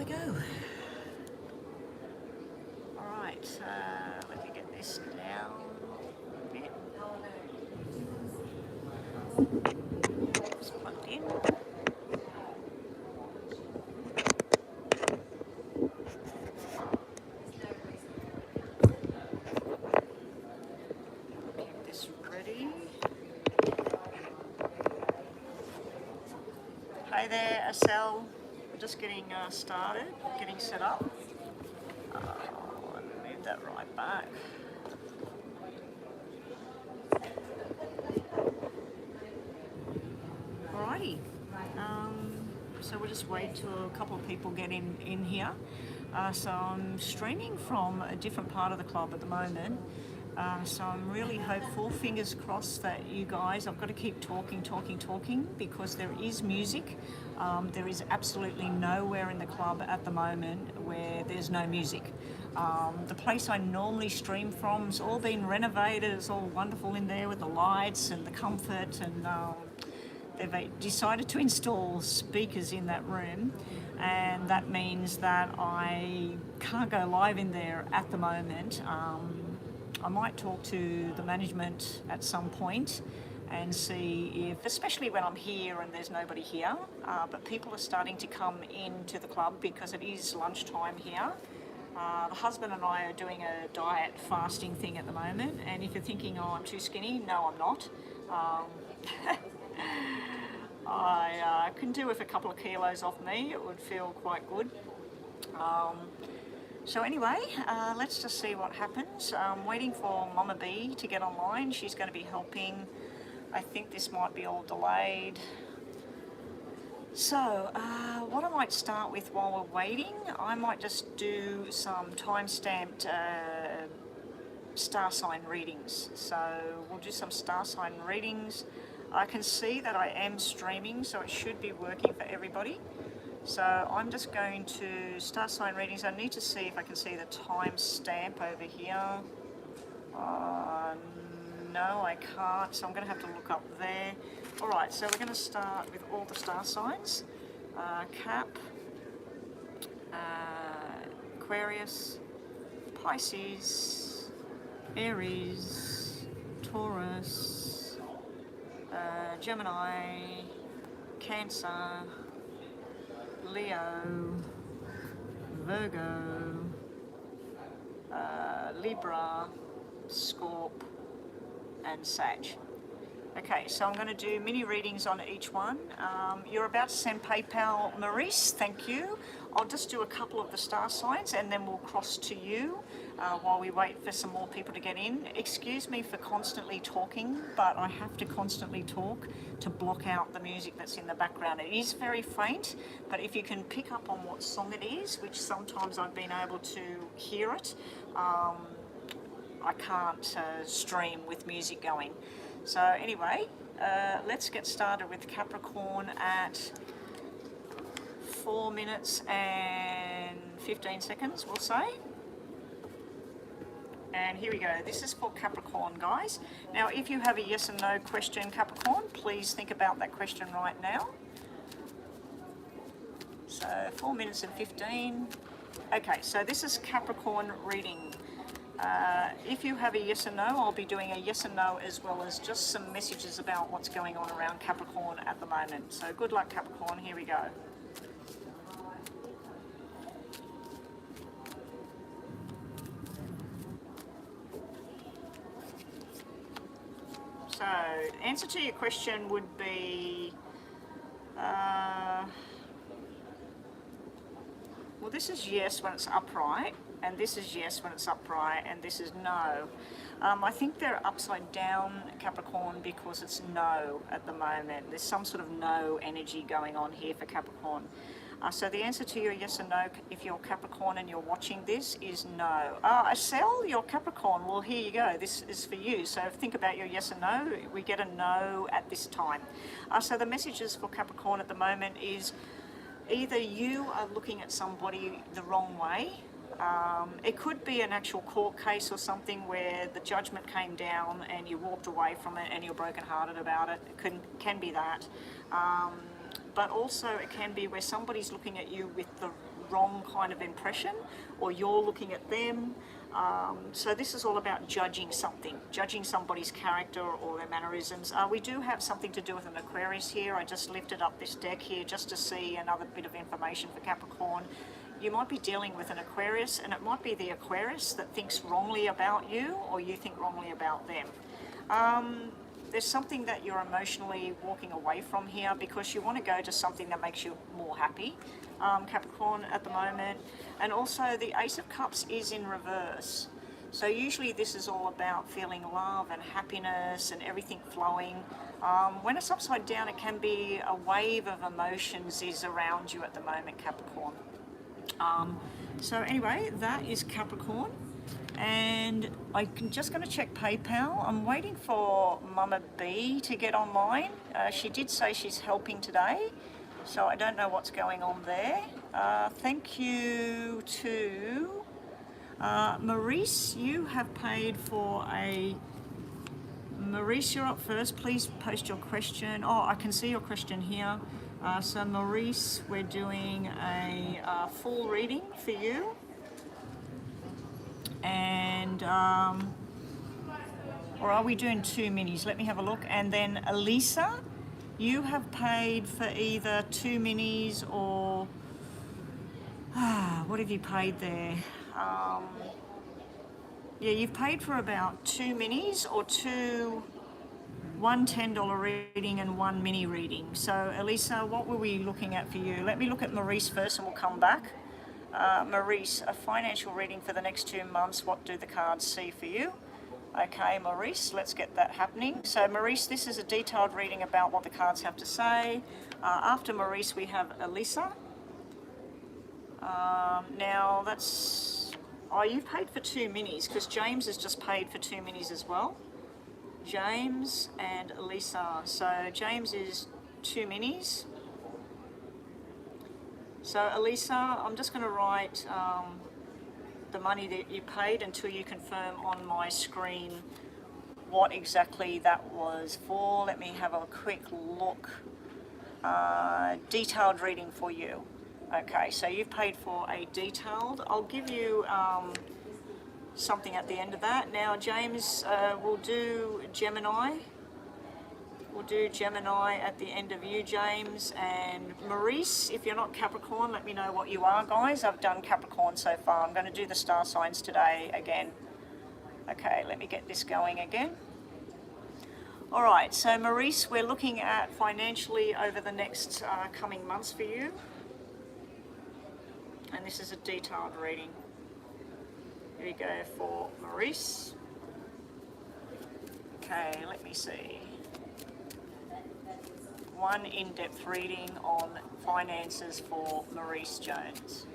go. Alright, let me get this down a bit. It's plugged in. Keep this ready. Hey there, Asel. We're just getting started, getting set up. Let me move that right back. Alrighty. So we'll just wait till a couple of people get in here. So I'm streaming from a different part of the club at the moment. So I'm really hopeful, fingers crossed, that you guys, I've got to keep talking because there is music. There is absolutely nowhere in the club at the moment where there's no music. The place I normally stream from has all been renovated. It's all wonderful in there with the lights and the comfort, and they've decided to install speakers in that room, and that means that I can't go live in there at the moment. I might talk to the management at some point and see if, especially when I'm here and there's nobody here, but people are starting to come into the club because it is lunchtime here. The husband and I are doing a diet fasting thing at the moment, and if you're thinking, oh, I'm too skinny, no, I'm not. I can do with a couple of kilos off me. It would feel quite good. So anyway, let's just see what happens. I'm waiting for Mama B to get online. She's going to be helping. I think this might be all delayed. So what I might start with while we're waiting, I might just do some time-stamped star sign readings. So we'll do some star sign readings. I can see that I am streaming, so it should be working for everybody. So I'm just going to star sign readings. I need to see if I can see the time stamp over here. No, I can't, so I'm going to have to look up there. All right, so we're going to start with all the star signs. Cap, Aquarius, Pisces, Aries, Taurus, Gemini, Cancer, Leo, Virgo, Libra, Scorp, and Sag. Okay, so I'm going to do mini readings on each one. You're about to send PayPal, Maurice, thank you. I'll just do a couple of the star signs and then we'll cross to you while we wait for some more people to get in. Excuse me for constantly talking, but I have to constantly talk to block out the music that's in the background. It is very faint, but if you can pick up on what song it is, which sometimes I've been able to hear it, I can't stream with music going. So anyway, let's get started with Capricorn at 4 minutes and 15 seconds, we'll say. And here we go. This is for Capricorn, guys. Now, if you have a yes and no question, Capricorn, please think about that question right now. So 4 minutes and 15. Okay, so this is Capricorn reading. If you have a yes and no, I'll be doing a yes and no as well as just some messages about what's going on around Capricorn at the moment. So good luck, Capricorn. Here we go. So, answer to your question would be, well, this is yes when it's upright, and this is yes when it's upright, and this is no. I think they're upside down, Capricorn, because it's no at the moment. There's some sort of no energy going on here for Capricorn. So the answer to your yes and no, if you're Capricorn and you're watching this, is no. Asel, you're Capricorn. Well, here you go. This is for you. So think about your yes and no. We get a no at this time. So the messages for Capricorn at the moment is either you are looking at somebody the wrong way. It could be an actual court case or something where the judgment came down and you walked away from it and you're brokenhearted about it. It can be that. But also it can be where somebody's looking at you with the wrong kind of impression, or you're looking at them. So this is all about judging something, judging somebody's character or their mannerisms. We do have something to do with an Aquarius here. I just lifted up this deck here just to see another bit of information for Capricorn. You might be dealing with an Aquarius, and it might be the Aquarius that thinks wrongly about you, or you think wrongly about them. There's something that you're emotionally walking away from here because you want to go to something that makes you more happy, Capricorn, at the moment. And also the Ace of Cups is in reverse. So usually this is all about feeling love and happiness and everything flowing. When it's upside down, it can be a wave of emotions is around you at the moment, Capricorn. So anyway, that is Capricorn. And I'm just going to check PayPal. I'm waiting for Mama B to get online. She did say she's helping today, so I don't know what's going on there. Thank you to Maurice. You have paid for a... Maurice, you're up first. Please post your question. Oh, I can see your question here. So Maurice, we're doing a full reading for you. And or are we doing 2 minis? Let me have a look. And then Elisa, you have paid for either 2 minis or what have you paid there? Yeah, you've paid for about 2 minis or one $10 reading and 1 mini reading. So Elisa, what were we looking at for you? Let me look at Maurice first and we'll come back. Maurice, a financial reading for the next 2 months. What do the cards see for you? Okay, Maurice, let's get that happening. So Maurice, this is a detailed reading about what the cards have to say. After Maurice, we have Elisa. Now that's... Oh, you've paid for 2 minis because James has just paid for 2 minis as well. James and Elisa. So James is 2 minis. So Elisa, I'm just going to write the money that you paid until you confirm on my screen what exactly that was for. Let me have a quick look. Detailed reading for you. Okay, so you've paid for a detailed. I'll give you something at the end of that. Now James, we'll do Gemini. We'll do Gemini at the end of you, James. And Maurice, if you're not Capricorn, let me know what you are, guys. I've done Capricorn so far. I'm going to do the star signs today again. Okay, let me get this going again. All right, so Maurice, we're looking at financially over the next coming months for you. And this is a detailed reading. Here we go for Maurice. Okay, let me see. One in-depth reading on finances for Maurice Jones.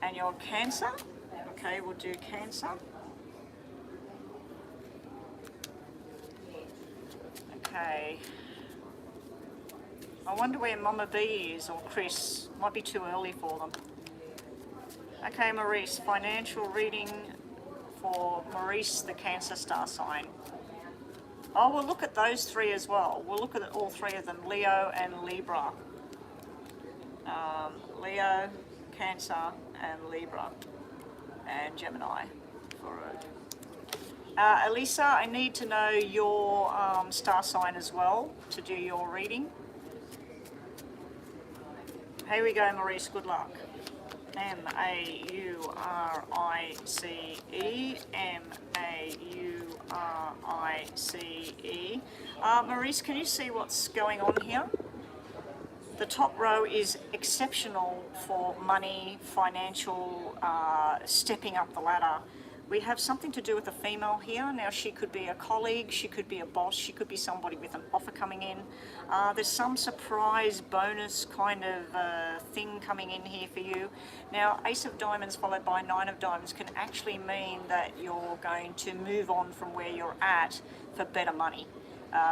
And your Cancer. Okay, we'll do Cancer. Okay. I wonder where Mama B is or Chris. Might be too early for them. Okay, Maurice, financial reading for Maurice, the Cancer star sign. Oh, we'll look at those 3 as well. We'll look at all 3 of them, Leo and Libra. Leo, Cancer, and Libra, and Gemini. For Elisa, I need to know your star sign as well to do your reading. Here we go, Maurice, good luck. M-A-U-R-I-C-E, M-A-U-R-I-C-E. Maurice, can you see what's going on here? The top row is exceptional for money, financial, stepping up the ladder. We have something to do with a female here. Now she could be a colleague, she could be a boss, she could be somebody with an offer coming in. There's some surprise bonus kind of thing coming in here for you. Now Ace of Diamonds followed by 9 of Diamonds can actually mean that you're going to move on from where you're at for better money,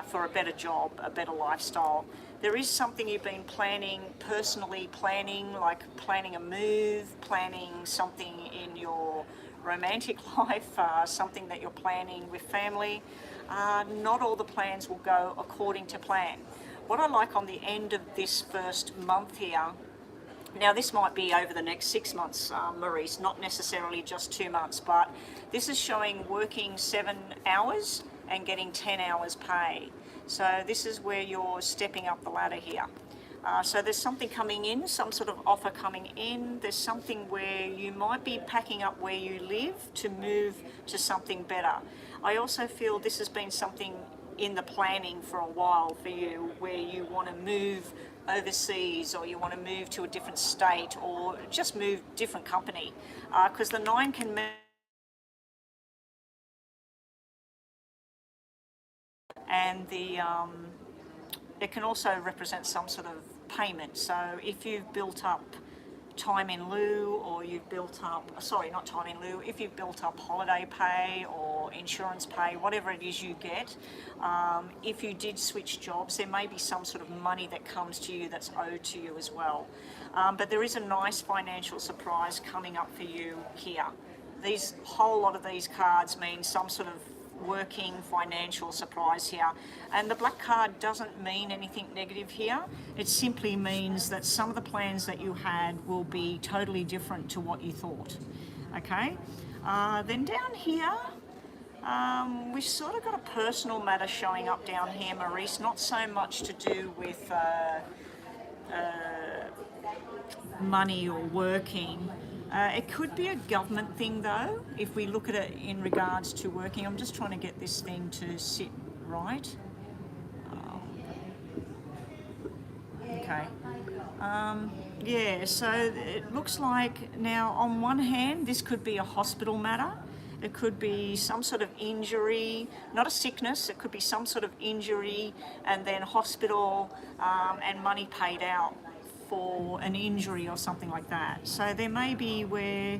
for a better job, a better lifestyle. There is something you've been planning, personally planning, like planning a move, planning something in your romantic life, something that you're planning with family. Not all the plans will go according to plan. What I like on the end of this first month here Now this might be over the next 6 months, Maurice, not necessarily just 2 months, but this is showing working 7 hours and getting 10 hours pay. So this is where you're stepping up the ladder here. So there's something coming in, some sort of offer coming in. There's something where you might be packing up where you live to move to something better. I also feel this has been something in the planning for a while for you, where you want to move overseas, or you want to move to a different state, or just move different company, because the 9 can move, and it can also represent some sort of payment. So if you've built up time in lieu, or you've built up, sorry, not time in lieu, if you've built up holiday pay or insurance pay, whatever it is you get, if you did switch jobs, there may be some sort of money that comes to you that's owed to you as well. But there is a nice financial surprise coming up for you here. These whole lot of these cards mean some sort of working financial surprise here, and the black card doesn't mean anything negative here. It simply means that some of the plans that you had will be totally different to what you thought. Okay, then down here we've sort of got a personal matter showing up down here, Maurice, not so much to do with money or working. It could be a government thing though, if we look at it in regards to working. I'm just trying to get this thing to sit right. Okay. Yeah, so it looks like now on one hand this could be a hospital matter. It could be some sort of injury, not a sickness, it could be some sort of injury and then hospital and money paid out for an injury or something like that. So there may be where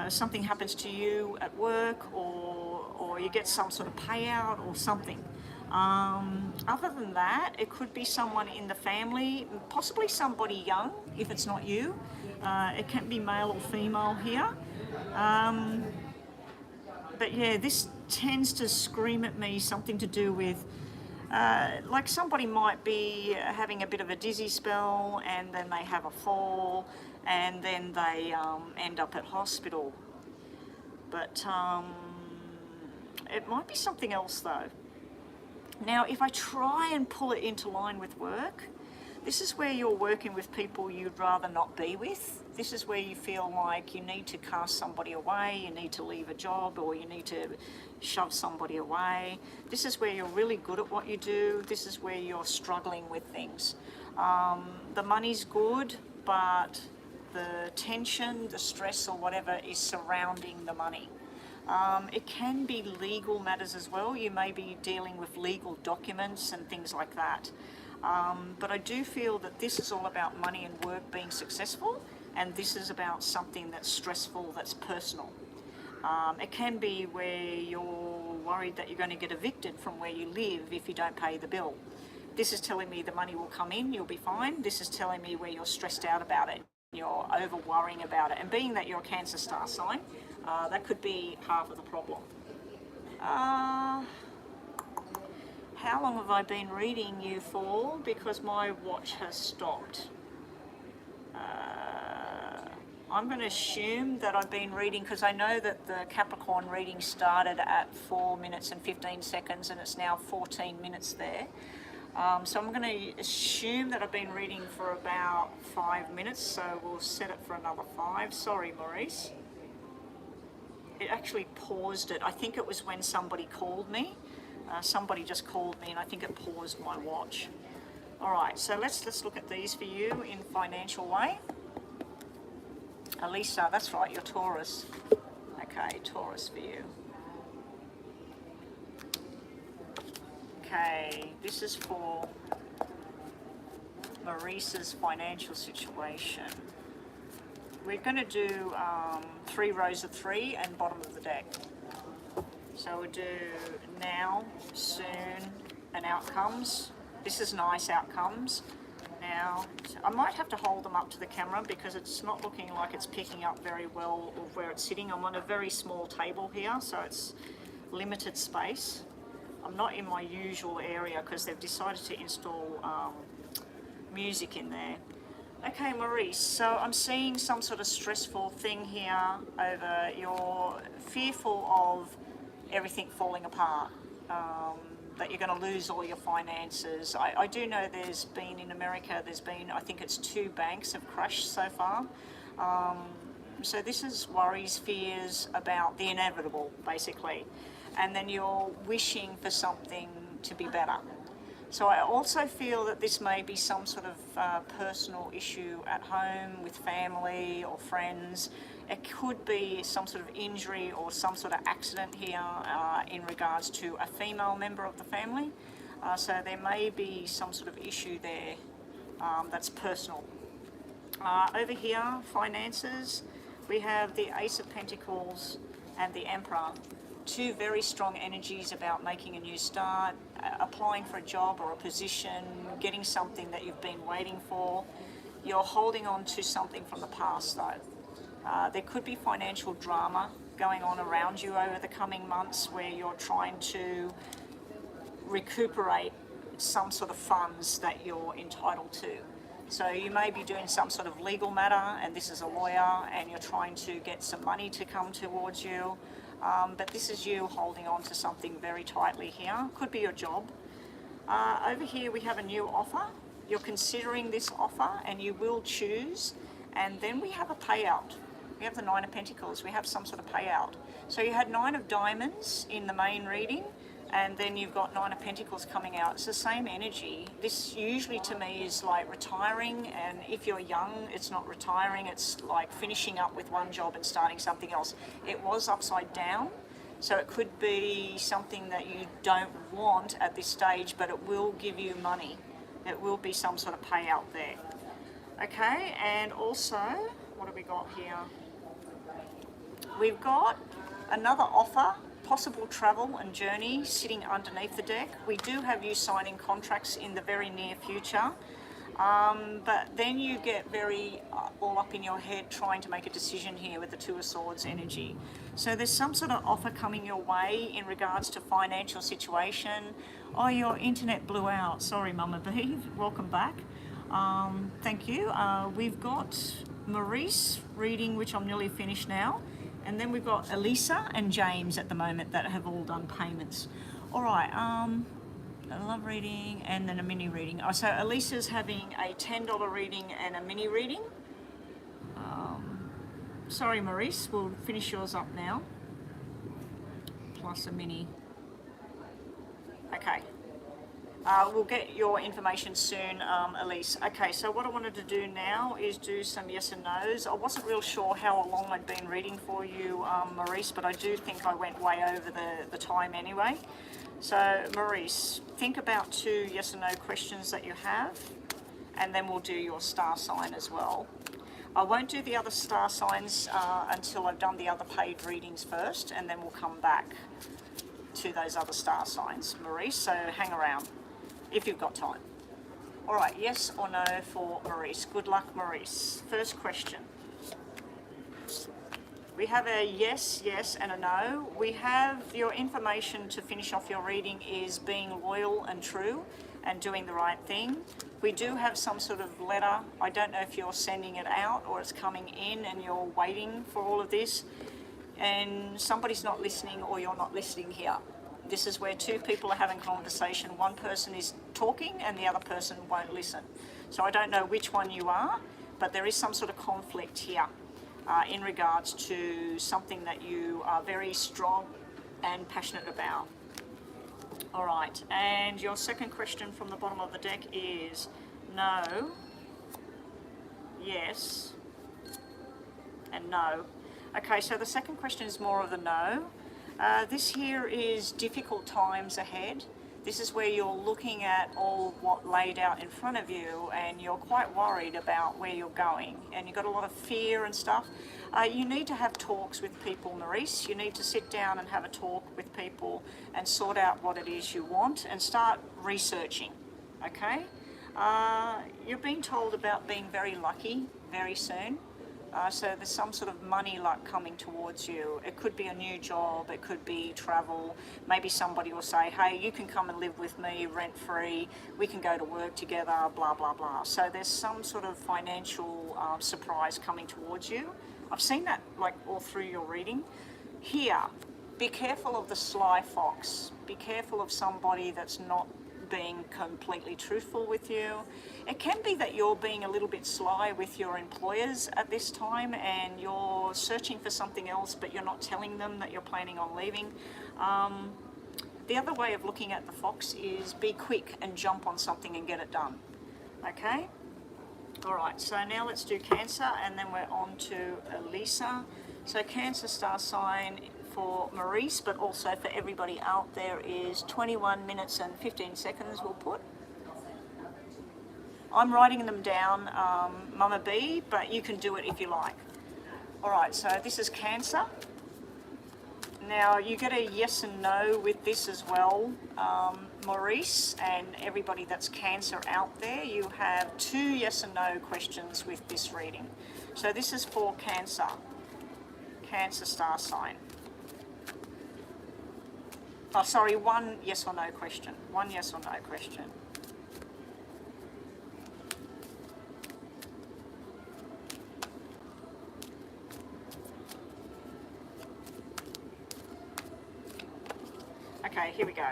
something happens to you at work, or you get some sort of payout or something. Other than that, it could be someone in the family, possibly somebody young if it's not you. It can be male or female here. But yeah, this tends to scream at me something to do with like somebody might be having a bit of a dizzy spell and then they have a fall and then they end up at hospital. But it might be something else though. Now, if I try and pull it into line with work, this is where you're working with people you'd rather not be with. This is where you feel like you need to cast somebody away, you need to leave a job, or you need to shove somebody away. This is where you're really good at what you do. This is where you're struggling with things. The money's good, but the tension, the stress or whatever is surrounding the money. It can be legal matters as well. You may be dealing with legal documents and things like that. But I do feel that this is all about money and work being successful, and this is about something that's stressful, that's personal. It can be where you're worried that you're going to get evicted from where you live if you don't pay the bill. This is telling me the money will come in, you'll be fine. This is telling me where you're stressed out about it, you're over worrying about it. And being that you're a Cancer star sign, that could be half of the problem. How long have I been reading you for? Because my watch has stopped. I'm going to assume that I've been reading, because I know that the Capricorn reading started at 4 minutes and 15 seconds and it's now 14 minutes there. So I'm going to assume that I've been reading for about 5 minutes, so we'll set it for another 5. Sorry, Maurice. It actually paused it. I think it was when somebody called me. Somebody just called me and I think it paused my watch. All right, so let's look at these for you in financial way. Elisa, that's right, you're Taurus. Okay, Taurus for you. Okay, this is for Maurice's financial situation. We're going to do 3 rows of 3 and bottom of the deck. So we'll do now, soon, and outcomes. This is nice, outcomes. Now, I might have to hold them up to the camera because it's not looking like it's picking up very well of where it's sitting. I'm on a very small table here, so it's limited space. I'm not in my usual area because they've decided to install music in there. Okay, Maurice, so I'm seeing some sort of stressful thing here over you're fearful of everything falling apart, that you're going to lose all your finances. I do know there's been in America, I think it's 2 banks have crashed so far. So this is worries, fears about the inevitable, basically. And then you're wishing for something to be better. So I also feel that this may be some sort of personal issue at home with family or friends. It could be some sort of injury or some sort of accident here in regards to a female member of the family. So there may be some sort of issue there that's personal. Over here, finances, we have the Ace of Pentacles and the Emperor. 2 very strong energies about making a new start, applying for a job or a position, getting something that you've been waiting for. You're holding on to something from the past though. There could be financial drama going on around you over the coming months where you're trying to recuperate some sort of funds that you're entitled to. So you may be doing some sort of legal matter, and this is a lawyer, and you're trying to get some money to come towards you. But this is you holding on to something very tightly here. Could be your job. Over here we have a new offer. You're considering this offer and you will choose. And then we have a payout. We have the 9 of Pentacles. We have some sort of payout. So you had 9 of Diamonds in the main reading, and then you've got 9 of Pentacles coming out. It's the same energy. This usually to me is like retiring, and if you're young, it's not retiring, it's like finishing up with one job and starting something else. It was upside down, so it could be something that you don't want at this stage, but it will give you money. It will be some sort of payout there. Okay, and also, what have we got here? We've got another offer, possible travel and journey sitting underneath the deck. We do have you signing contracts in the very near future, but then you get very all up in your head trying to make a decision here with the 2 of Swords energy. So there's some sort of offer coming your way in regards to financial situation. Oh, your internet blew out. Sorry, Mama B. Welcome back. Thank you. We've got Maurice reading, which I'm nearly finished now. And then we've got Elisa and James at the moment that have all done payments. All right, a love reading and then a mini reading. Oh, so Elisa's having a $10 reading and a mini reading. Sorry, Maurice, we'll finish yours up now. Plus a mini. Okay. We'll get your information soon, Elise. Okay, so what I wanted to do now is do some yes and no's. I wasn't real sure how long I'd been reading for you, Maurice, but I do think I went way over the time anyway. So, Maurice, think about 2 yes and no questions that you have, and then we'll do your star sign as well. I won't do the other star signs until I've done the other paid readings first, and then we'll come back to those other star signs, Maurice, so hang around if you've got time. All right, yes or no for Maurice. Good luck, Maurice. First question. We have a yes, yes, and a no. We have your information to finish off your reading is being loyal and true and doing the right thing. We do have some sort of letter. I don't know if you're sending it out or it's coming in and you're waiting for all of this, and somebody's not listening or you're not listening here. This is where 2 people are having conversation. One person is talking and the other person won't listen. So I don't know which one you are, but there is some sort of conflict here in regards to something that you are very strong and passionate about. All right, and your second question from the bottom of the deck is no, yes, and no. Okay, so the second question is more of the no. This here is difficult times ahead. This is where you're looking at all what laid out in front of you and you're quite worried about where you're going and you've got a lot of fear and stuff. You need to have talks with people, Maurice. You need to sit down and have a talk with people and sort out what it is you want and start researching, okay? You're being told about being very lucky very soon. So there's some sort of money luck coming towards you. It could be a new job, it could be travel. Maybe somebody will say, hey, you can come and live with me rent-free, we can go to work together, blah, blah, blah. So there's some sort of financial surprise coming towards you. I've seen that like all through your reading. Here, be careful of the sly fox. Be careful of somebody that's not being completely truthful with you. It can be that you're being a little bit sly with your employers at this time and you're searching for something else, but you're not telling them that you're planning on leaving. The other way of looking at the fox is be quick and jump on something and get it done. Okay? All right, so now let's do Cancer, and then we're on to Elisa. So Cancer star sign for Maurice, but also for everybody out there, is 21 minutes and 15 seconds we'll put. I'm writing them down, Mama B, but you can do it if you like. All right, so this is Cancer. Now you get a yes and no with this as well, Maurice, and everybody that's Cancer out there, you have 2 yes and no questions with this reading. So this is for Cancer, Cancer star sign. Oh, sorry, 1 yes or no question. 1 yes or no question. Okay, here we go.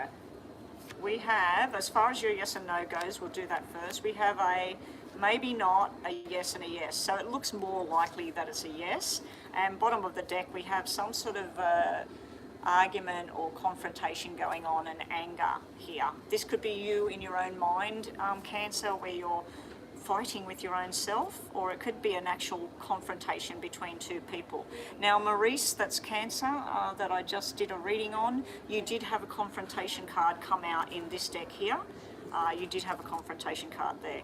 We have, as far as your yes and no goes, we'll do that first. We have a maybe not, a yes and a yes. So it looks more likely that it's a yes. And bottom of the deck, we have some sort of argument or confrontation going on and anger here. This could be you in your own mind, Cancer, where you're fighting with your own self, or it could be an actual confrontation between 2 people. Now Maurice, that's Cancer, that I just did a reading on, you did have a confrontation card come out in this deck here. You did have a confrontation card there.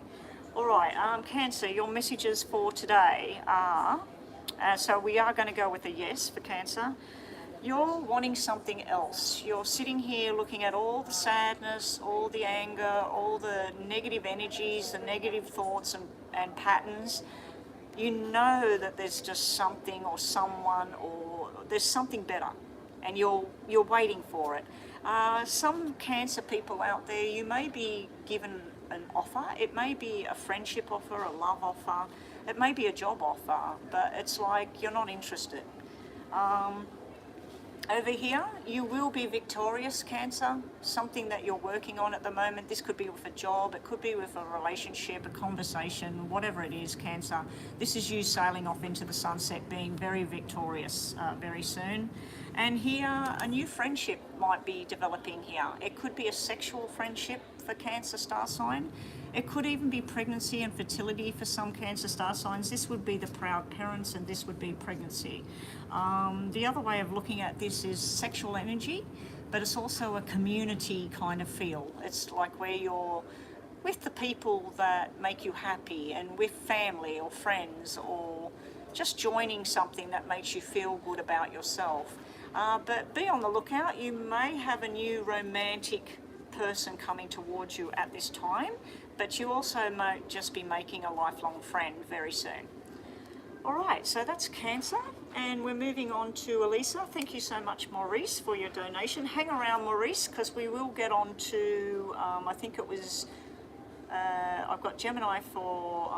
All right, Cancer, your messages for today are, so we are going to go with a yes for Cancer. You're wanting something else. You're sitting here looking at all the sadness, all the anger, all the negative energies, the negative thoughts and patterns. You know that there's just something or someone, or there's something better, and you're waiting for it. Some Cancer people out there, you may be given an offer. It may be a friendship offer, a love offer. It may be a job offer, but it's like you're not interested. Over here, you will be victorious, Cancer, something that you're working on at the moment. This could be with a job, it could be with a relationship, a conversation, whatever it is, Cancer. This is you sailing off into the sunset, being very victorious very soon. And here, a new friendship might be developing here. It could be a sexual friendship for Cancer star sign. It could even be pregnancy and fertility for some Cancer star signs. This would be the proud parents, and this would be pregnancy. The other way of looking at this is sexual energy, but it's also a community kind of feel. It's like where you're with the people that make you happy, and with family or friends, or just joining something that makes you feel good about yourself. But be on the lookout. You may have a new romantic person coming towards you at this time, but you also might just be making a lifelong friend very soon. All right, so that's Cancer, and we're moving on to Elisa. Thank you so much, Maurice, for your donation. Hang around, Maurice, because we will get on to, I think it was, I've got Gemini for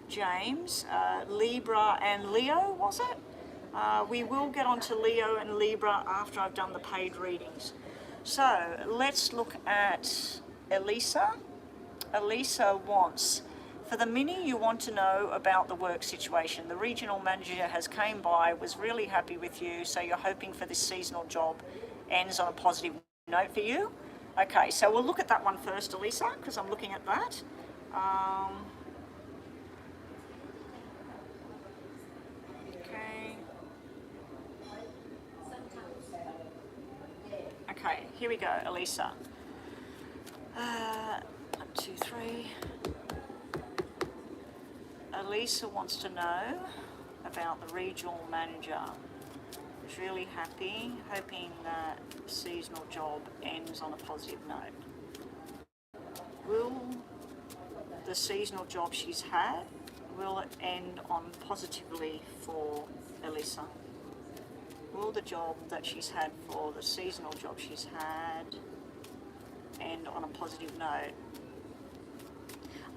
James, Libra and Leo, was it? We will get on to Leo and Libra after I've done the paid readings. So let's look at Elisa. Elisa wants, for the mini, you want to know about the work situation. The regional manager has came by, was really happy with you, so you're hoping for this seasonal job ends on a positive note for you. Okay, so we'll look at that one first, Elisa, because I'm looking at that. Okay, here we go, Elisa. 1, 2, 3. Elisa wants to know about the regional manager. Is really happy, hoping that the seasonal job ends on a positive note. Will the seasonal job she's had will it end on positively for Elisa? Will the job that she's had, for the seasonal job she's had, end on a positive note?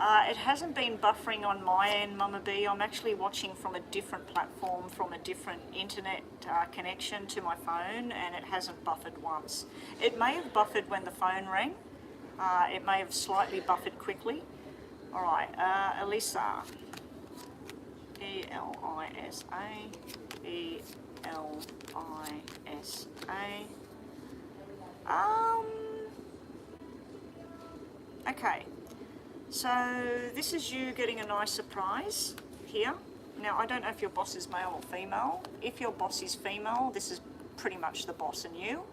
It hasn't been buffering on my end, Mama B. I'm actually watching from a different platform, from a different internet connection to my phone, and it hasn't buffered once. It may have buffered when the phone rang. It may have slightly buffered quickly. All right, Elisa. E-L-I-S-A. E-L-I-S-A. Okay. So this is you getting a nice surprise here. Now, I don't know if your boss is male or female. If your boss is female, this is pretty much the boss and you.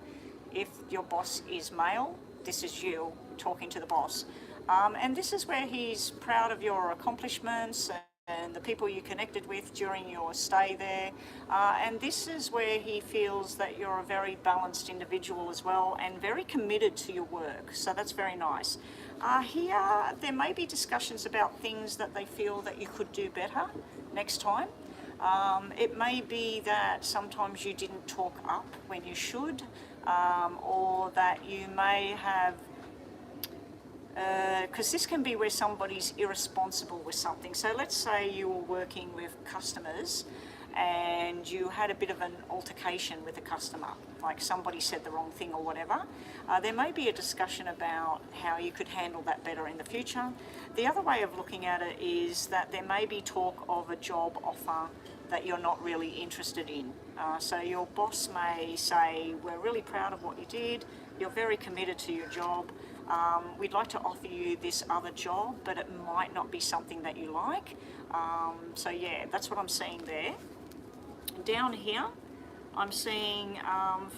If your boss is male, this is you talking to the boss. And this is where he's proud of your accomplishments and the people you connected with during your stay there. And this is where he feels that you're a very balanced individual as well and very committed to your work. So that's very nice. Here, there may be discussions about things that they feel that you could do better next time. It may be that sometimes you didn't talk up when you should, or that you may have, because this can be where somebody's irresponsible with something. So let's say you were working with customers and you had a bit of an altercation with a customer, like somebody said the wrong thing or whatever. There may be a discussion about how you could handle that better in the future. The other way of looking at it is that there may be talk of a job offer that you're not really interested in. So your boss may say, we're really proud of what you did, you're very committed to your job, we'd like to offer you this other job, but it might not be something that you like. So yeah, that's what I'm seeing there. Down here, I'm seeing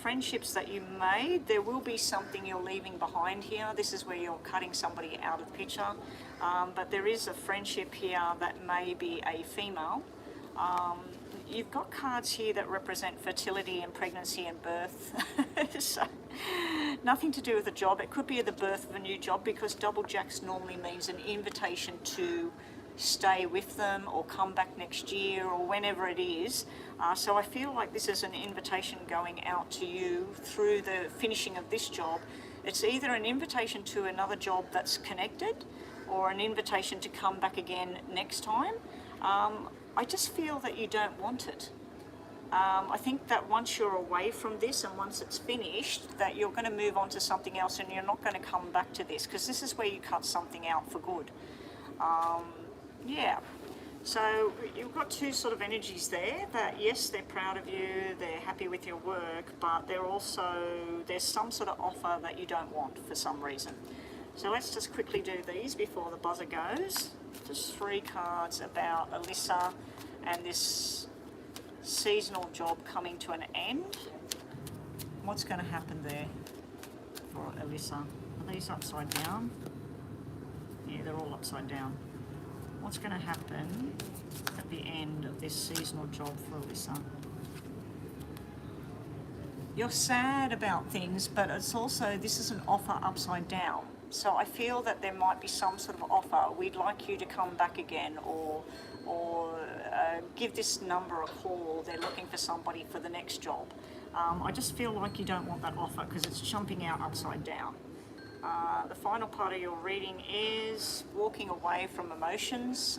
friendships that you made. There will be something you're leaving behind here. This is where you're cutting somebody out of the picture. But there is a friendship here that may be a female. You've got cards here that represent fertility and pregnancy and birth. So, nothing to do with the job. It could be the birth of a new job, because double jacks normally means an invitation to stay with them or come back next year or whenever it is. So I feel like this is an invitation going out to you through the finishing of this job. It's either an invitation to another job that's connected or an invitation to come back again next time. I just feel that you don't want it. I think that once you're away from this and once it's finished, that you're going to move on to something else and you're not going to come back to this, because this is where you cut something out for good. Yeah, so you've got two sort of energies there that, yes, they're proud of you, they're happy with your work, but they're also, there's some sort of offer that you don't want for some reason. So let's just quickly do these before the buzzer goes. Just 3 cards about Elisa and this seasonal job coming to an end. What's going to happen there for Elisa? Are these upside down? Yeah, they're all upside down. What's going to happen at the end of this seasonal job for Elisa? You're sad about things, but it's also, this is an offer upside down. So I feel that there might be some sort of offer. We'd like you to come back again, or give this number a call. They're looking for somebody for the next job. I just feel like you don't want that offer because it's jumping out upside down. The final part of your reading is walking away from emotions.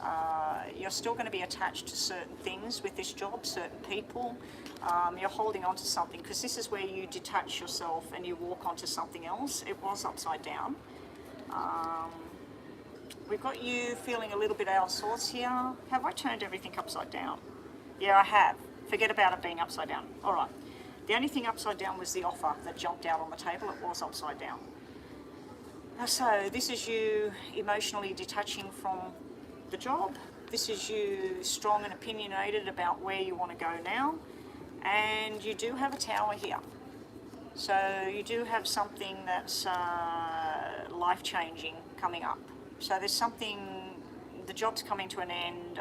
You're still going to be attached to certain things with this job, certain people. You're holding on to something because this is where you detach yourself and you walk onto something else. It was upside down. We've got you feeling a little bit out of sorts here. Have I turned everything upside down? Yeah, I have. Forget about it being upside down. All right. The only thing upside down was the offer that jumped out on the table. It was upside down. So this is you emotionally detaching from the job. This is you strong and opinionated about where you want to go now. And you do have a tower here. So you do have something that's life-changing coming up. So there's something, the job's coming to an end.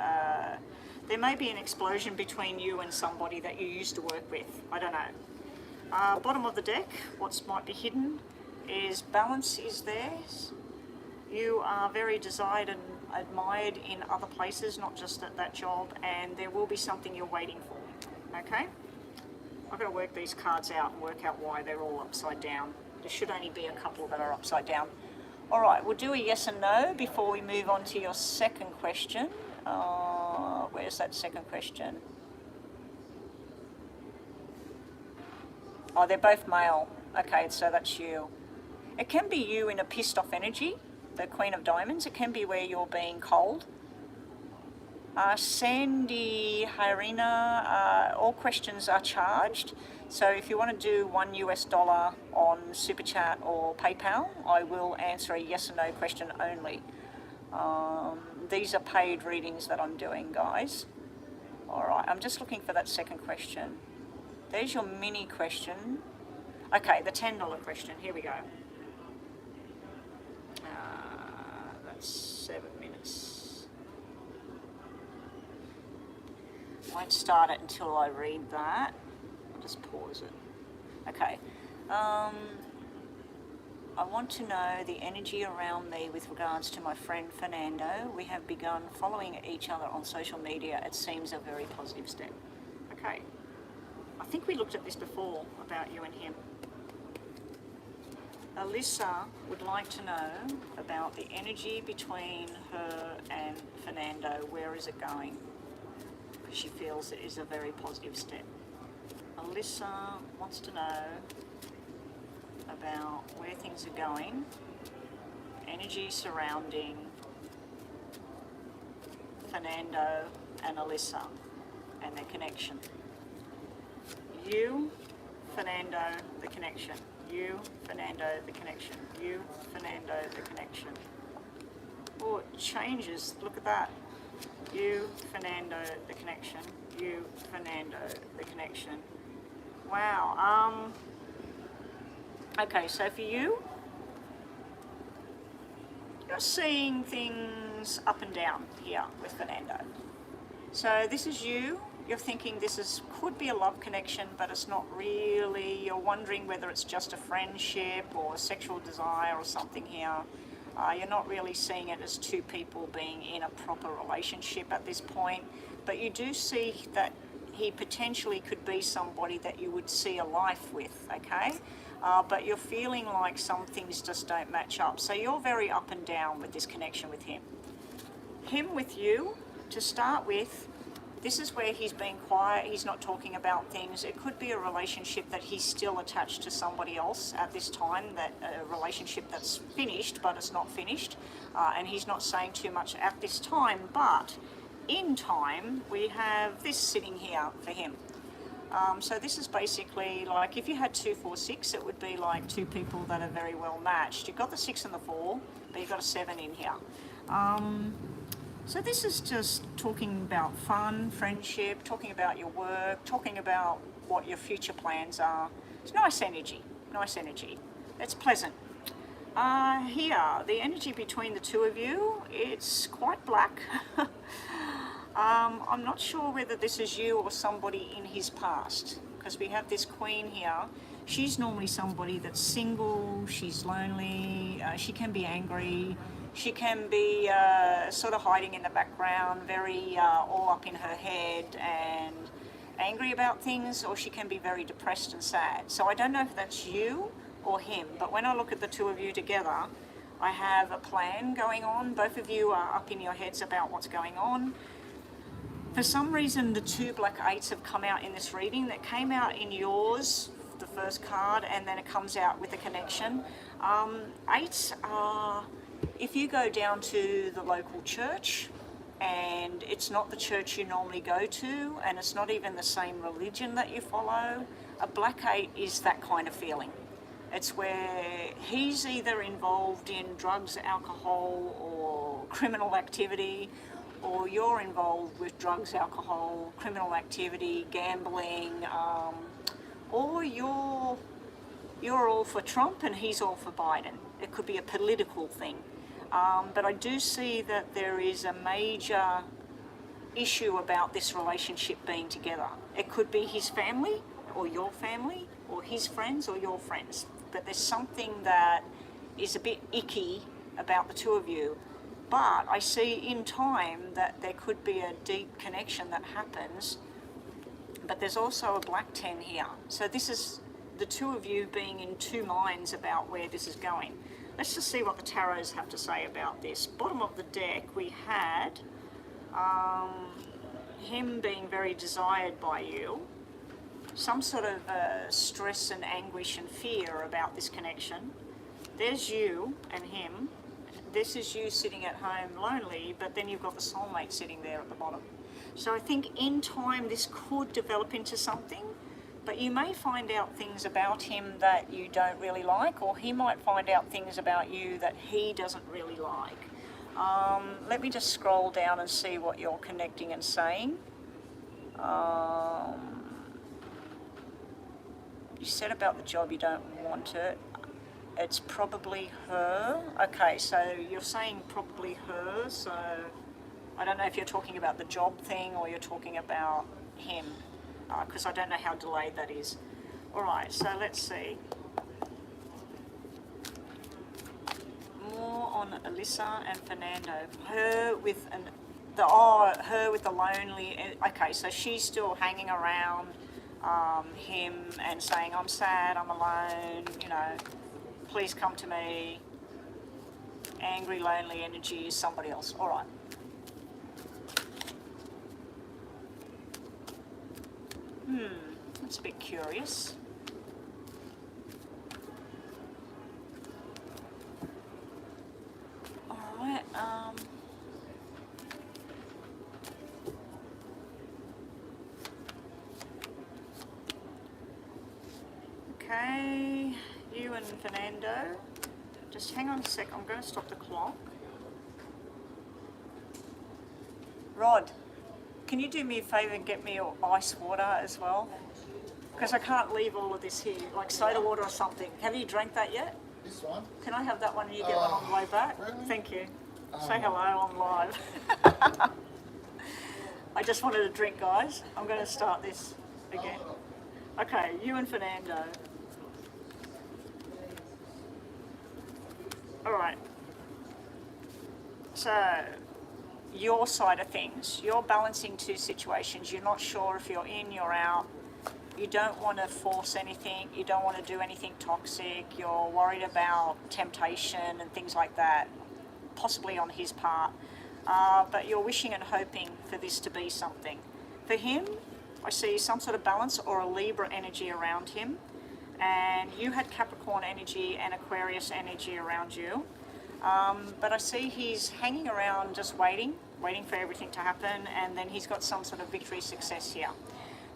There may be an explosion between you and somebody that you used to work with. I don't know. Bottom of the deck, what might be hidden is balance is there. You are very desired and admired in other places, not just at that job, and there will be something you're waiting for, okay? I've got to work these cards out and work out why they're all upside down. There should only be a couple that are upside down. All right, we'll do a yes and no before we move on to your second question. Where's that second question? Oh, they're both male. Okay, so that's you. It can be you in a pissed off energy, the Queen of Diamonds. It can be where you're being cold. Sandy Harina, all questions are charged. So if you want to do $1 on Super Chat or PayPal, I will answer a yes or no question only. These are paid readings that I'm doing, guys. All right, I'm just looking for that second question. There's your mini question. Okay, the $10 question. Here we go. That's 7 minutes. I won't start it until I read that. I'll just pause it. Okay. I want to know the energy around me with regards to my friend Fernando. We have begun following each other on social media. It seems a very positive step. Okay. I think we looked at this before about you and him. Alyssa would like to know about the energy between her and Fernando. Where is it going? She feels it is a very positive step. Alyssa wants to know about where things are going, energy surrounding Fernando and Alyssa and their connection. You, Fernando, the connection. You, Fernando, the connection. You, Fernando, the connection. Oh, it changes. Look at that. You, Fernando, the connection. You, Fernando, the connection. Wow. Okay, so for you, you're seeing things up and down here with Fernando. So this is you. You're thinking could be a love connection, but it's not really. You're wondering whether it's just a friendship or a sexual desire or something here. You're not really seeing it as two people being in a proper relationship at this point, but you do see that he potentially could be somebody that you would see a life with, okay? But you're feeling like some things just don't match up. So you're very up and down with this connection with him. Him with you, to start with, this is where he's being quiet, he's not talking about things. It could be a relationship that he's still attached to somebody else at this time, that a relationship that's finished, but it's not finished. And he's not saying too much at this time, but in time, we have this sitting here for him. So this is basically like if you had 2, 4, 6, it would be like two people that are very well matched. You've got the 6 and the 4, but you've got a 7 in here. So this is just talking about fun, friendship, talking about your work, talking about what your future plans are. It's nice energy, nice energy. It's pleasant. Here, the energy between the two of you, it's quite black. I'm not sure whether this is you or somebody in his past, because we have this queen here. She's normally somebody that's single, she's lonely, she can be angry, she can be sort of hiding in the background, very all up in her head and angry about things, or she can be very depressed and sad. So I don't know if that's you or him, but when I look at the two of you together, I have a plan going on. Both of you are up in your heads about what's going on. For some reason, the 2 black 8s have come out in this reading. That came out in yours, the first card, and then it comes out with a connection. 8s are, if you go down to the local church, and it's not the church you normally go to, and it's not even the same religion that you follow, a black 8 is that kind of feeling. It's where he's either involved in drugs, alcohol, or criminal activity, or you're involved with drugs, alcohol, criminal activity, gambling, or you're all for Trump and he's all for Biden. It could be a political thing. But I do see that there is a major issue about this relationship being together. It could be his family or your family, or his friends or your friends. But there's something that is a bit icky about the two of you. But I see in time that there could be a deep connection that happens. But there's also a black 10 here. So this is the two of you being in two minds about where this is going. Let's just see what the tarots have to say about this. Bottom of the deck, we had him being very desired by you. Some sort of stress and anguish and fear about this connection. There's you and him. This is you sitting at home lonely, but then you've got the soulmate sitting there at the bottom. So I think in time this could develop into something, but you may find out things about him that you don't really like, or he might find out things about you that he doesn't really like. Let me just scroll down and see what you're connecting and saying. You said about the job you don't want it. It's probably her. Okay, so you're saying probably her, so I don't know if you're talking about the job thing or you're talking about him, because I don't know how delayed that is. All right, so let's see. More on Alyssa and Fernando. Her with the lonely. Okay, so she's still hanging around him and saying, I'm sad, I'm alone, you know, please come to me. Angry, lonely energy is somebody else. All right. That's a bit curious. All right. Okay, you and Fernando. Just hang on a sec, I'm going to stop the clock. Rod, can you do me a favour and get me ice water as well? Because I can't leave all of this here, like soda water or something. Have you drank that yet? This one? Can I have that one and you get one on the way back? Really? Thank you. Say hello, I'm live. I just wanted a drink, guys. I'm going to start this again. Okay, you and Fernando. All right. So, your side of things. You're balancing two situations. You're not sure if you're in, you're out. You don't want to force anything. You don't want to do anything toxic. You're worried about temptation and things like that, possibly on his part. But you're wishing and hoping for this to be something. For him, I see some sort of balance or a Libra energy around him. And you had Capricorn energy and Aquarius energy around you. But I see he's hanging around just waiting for everything to happen, and then he's got some sort of victory success here.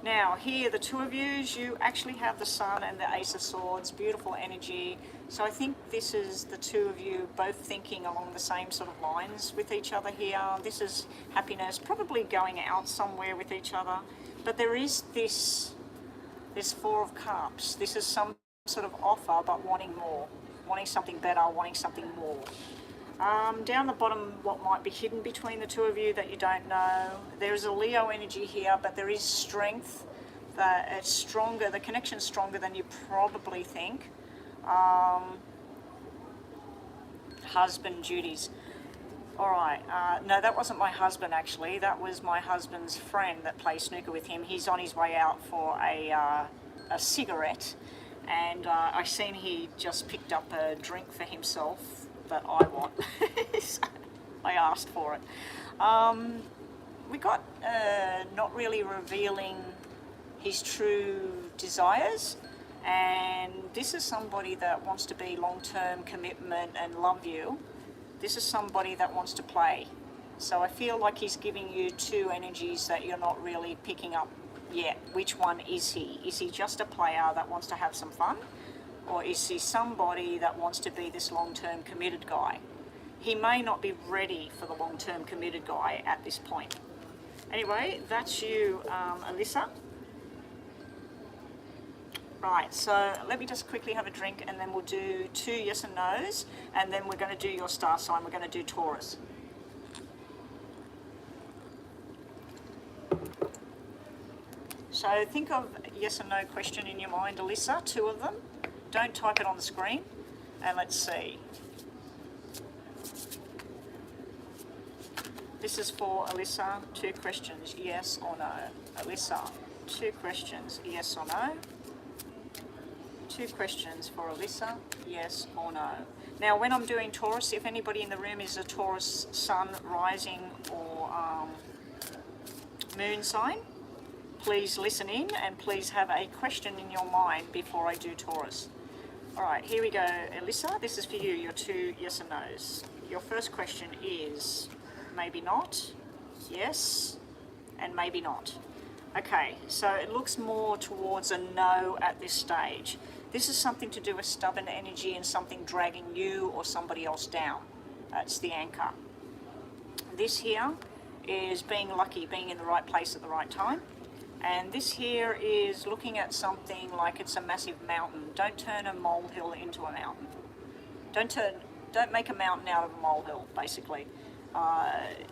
Now here, the two of you actually have the Sun and the Ace of Swords, beautiful energy. So I think this is the two of you both thinking along the same sort of lines with each other here. This is happiness, probably going out somewhere with each other. But there is this Four of Cups. This is some sort of offer, but wanting more, wanting something better, wanting something more. Down the bottom, what might be hidden between the two of you that you don't know. There is a Leo energy here, but there is strength. That it's stronger. The connection's stronger than you probably think. Husband duties. All right. No, that wasn't my husband, actually. That was my husband's friend that plays snooker with him. He's on his way out for a cigarette, and I seen he just picked up a drink for himself that I want. So I asked for it. We got not really revealing his true desires, and this is somebody that wants to be long-term commitment and love you. This is somebody that wants to play. So I feel like he's giving you two energies that you're not really picking up yet. Which one is he? Is he just a player that wants to have some fun? Or is he somebody that wants to be this long-term committed guy? He may not be ready for the long-term committed guy at this point. Anyway, that's you, Alyssa. Right, so let me just quickly have a drink and then we'll do 2 yes and no's, and then we're going to do your star sign. We're going to do Taurus. So think of yes and no question in your mind, Alyssa, 2 of them. Don't type it on the screen. And let's see. This is for Alyssa. 2 questions, yes or no. Alyssa, 2 questions, yes or no. 2 questions for Alyssa, yes or no. Now, when I'm doing Taurus, if anybody in the room is a Taurus sun, rising, or moon sign, please listen in and please have a question in your mind before I do Taurus. All right, here we go. Alyssa, this is for you, your 2 yes and no's. Your first question is maybe not, yes, and maybe not. Okay, so it looks more towards a no at this stage. This is something to do with stubborn energy and something dragging you or somebody else down. That's the anchor. This here is being lucky, being in the right place at the right time. And this here is looking at something like it's a massive mountain. Don't turn a molehill into a mountain. Don't make a mountain out of a molehill, basically.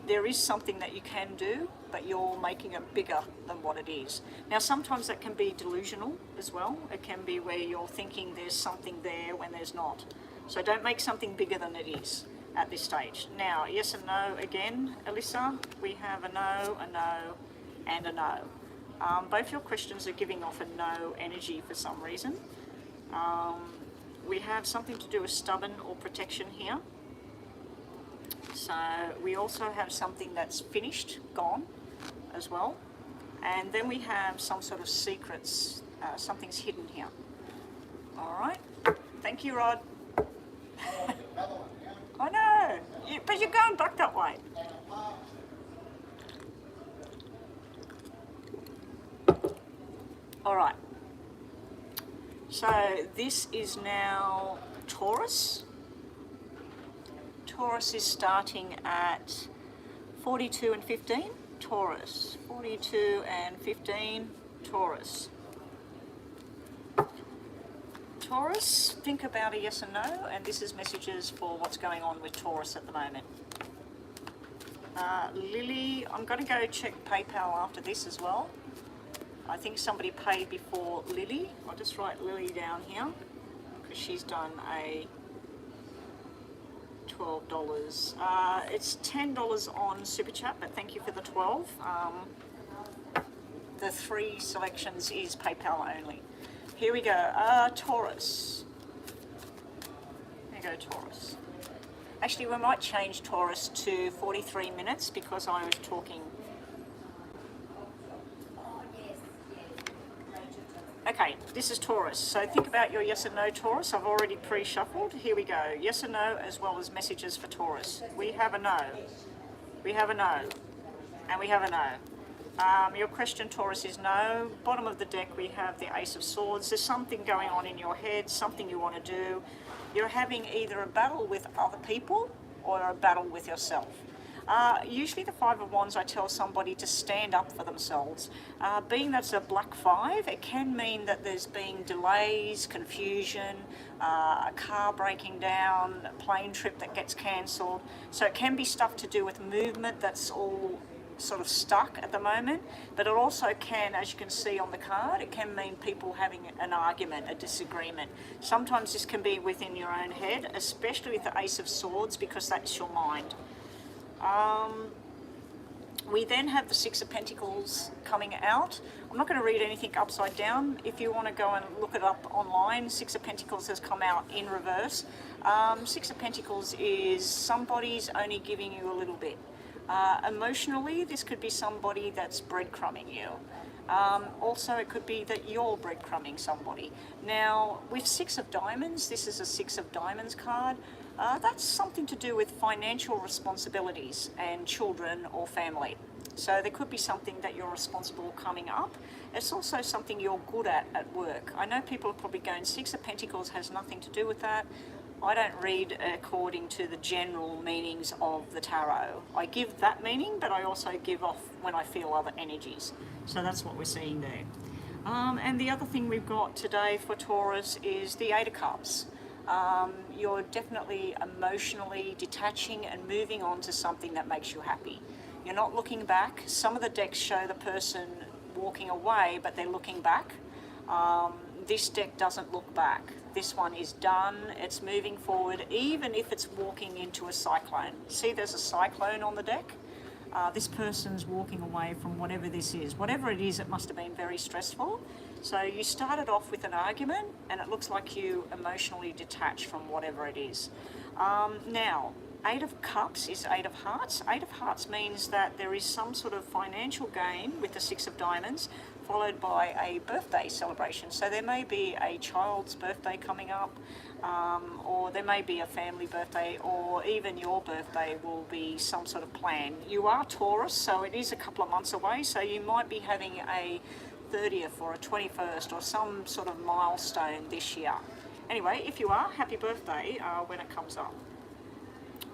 There is something that you can do, but you're making it bigger than what it is. Now, sometimes that can be delusional as well. It can be where you're thinking there's something there when there's not. So don't make something bigger than it is at this stage. Now, yes and no again, Alyssa. We have a no, and a no. Both your questions are giving off a no energy for some reason. We have something to do with stubborn or protection here. So we also have something that's finished, gone as well. And then we have some sort of secrets, something's hidden here. All right, thank you, Rod. I know, but you're going back that way. All right, so this is now Taurus. Taurus is starting at 42 and 15, Taurus. 42 and 15, Taurus. Taurus, think about a yes and no, and this is messages for what's going on with Taurus at the moment. Lily, I'm going to go check PayPal after this as well. I think somebody paid before Lily. I'll just write Lily down here because she's done a $12. It's $10 on Super Chat, but thank you for the 12. The 3 selections is PayPal only. Here we go. Taurus. There you go, Taurus. Actually, we might change Taurus to 43 minutes because I was talking. Okay, this is Taurus. So think about your yes and no, Taurus. I've already pre-shuffled. Here we go. Yes and no, as well as messages for Taurus. We have a no. We have a no. And we have a no. Your question, Taurus, is no. Bottom of the deck, we have the Ace of Swords. There's something going on in your head, something you want to do. You're having either a battle with other people or a battle with yourself. Usually the 5 of Wands, I tell somebody to stand up for themselves. Being that's a black 5, it can mean that there's been delays, confusion, a car breaking down, a plane trip that gets cancelled. So it can be stuff to do with movement that's all sort of stuck at the moment, but it also can, as you can see on the card, it can mean people having an argument, a disagreement. Sometimes this can be within your own head, especially with the Ace of Swords, because that's your mind. We then have the 6 of Pentacles coming out. I'm not going to read anything upside down. If you want to go and look it up online, 6 of Pentacles has come out in reverse. 6 of Pentacles is somebody's only giving you a little bit. Emotionally, this could be somebody that's breadcrumbing you. Also, it could be that you're breadcrumbing somebody. Now, with 6 of Diamonds, this is a 6 of Diamonds card. That's something to do with financial responsibilities and children or family. So there could be something that you're responsible coming up. It's also something you're good at work. I know people are probably going, 6 of Pentacles has nothing to do with that. I don't read according to the general meanings of the tarot. I give that meaning, but I also give off when I feel other energies. So that's what we're seeing there. And the other thing we've got today for Taurus is the 8 of Cups. You're definitely emotionally detaching and moving on to something that makes you happy. You're not looking back. Some of the decks show the person walking away, but they're looking back. This deck doesn't look back. This one is done. It's moving forward, even if it's walking into a cyclone. See, there's a cyclone on the deck. this person's walking away from whatever this is. Whatever it is, it must have been very stressful. So you started off with an argument, and it looks like you emotionally detached from whatever it is. Now, Eight of Cups is Eight of Hearts. Eight of Hearts means that there is some sort of financial gain with the Six of Diamonds, followed by a birthday celebration. So there may be a child's birthday coming up, or there may be a family birthday, or even your birthday will be some sort of plan. You are Taurus, so it is a couple of months away, so you might be having a 30th or a 21st or some sort of milestone this year. Anyway, if you are, happy birthday when it comes up.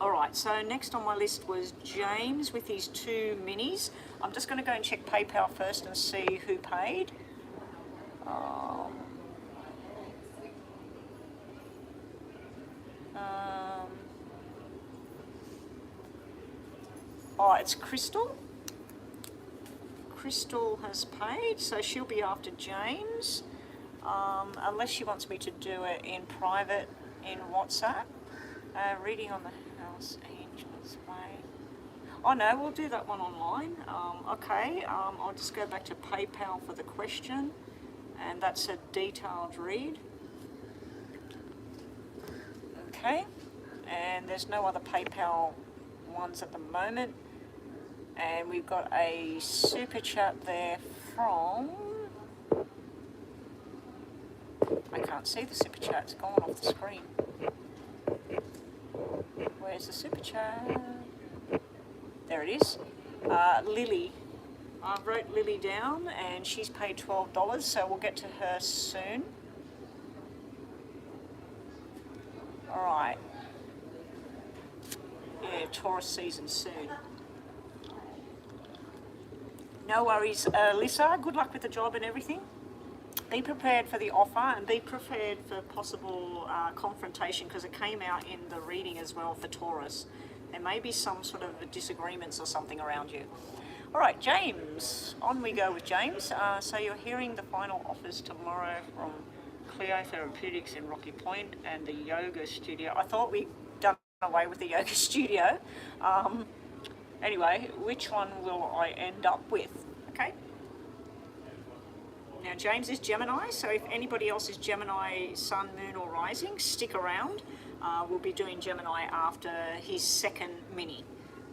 Alright, so next on my list was James with his 2 minis. I'm just going to go and check PayPal first and see who paid. Oh, it's Crystal. Crystal has paid, so she'll be after James, unless she wants me to do it in private in WhatsApp. Reading on the house, Angel's Way. Oh no, we'll do that one online. Okay, I'll just go back to PayPal for the question, and that's a detailed read. Okay, and there's no other PayPal ones at the moment. And we've got a super chat there from... I can't see the super chat, it's gone off the screen. Where's the super chat? There it is. Lily. I wrote Lily down and she's paid $12, so we'll get to her soon. Alright. Yeah, Taurus season soon. No worries, Lisa. Good luck with the job and everything. Be prepared for the offer and be prepared for possible confrontation, because it came out in the reading as well for Taurus. There may be some sort of disagreements or something around you. All right, James. On we go with James. So you're hearing the final offers tomorrow from Cleo Therapeutics in Rocky Point and the yoga studio. I thought we'd done away with the yoga studio. Anyway, which one will I end up with? Okay. Now, James is Gemini, so if anybody else is Gemini, Sun, Moon or Rising, stick around. We'll be doing Gemini after his second mini.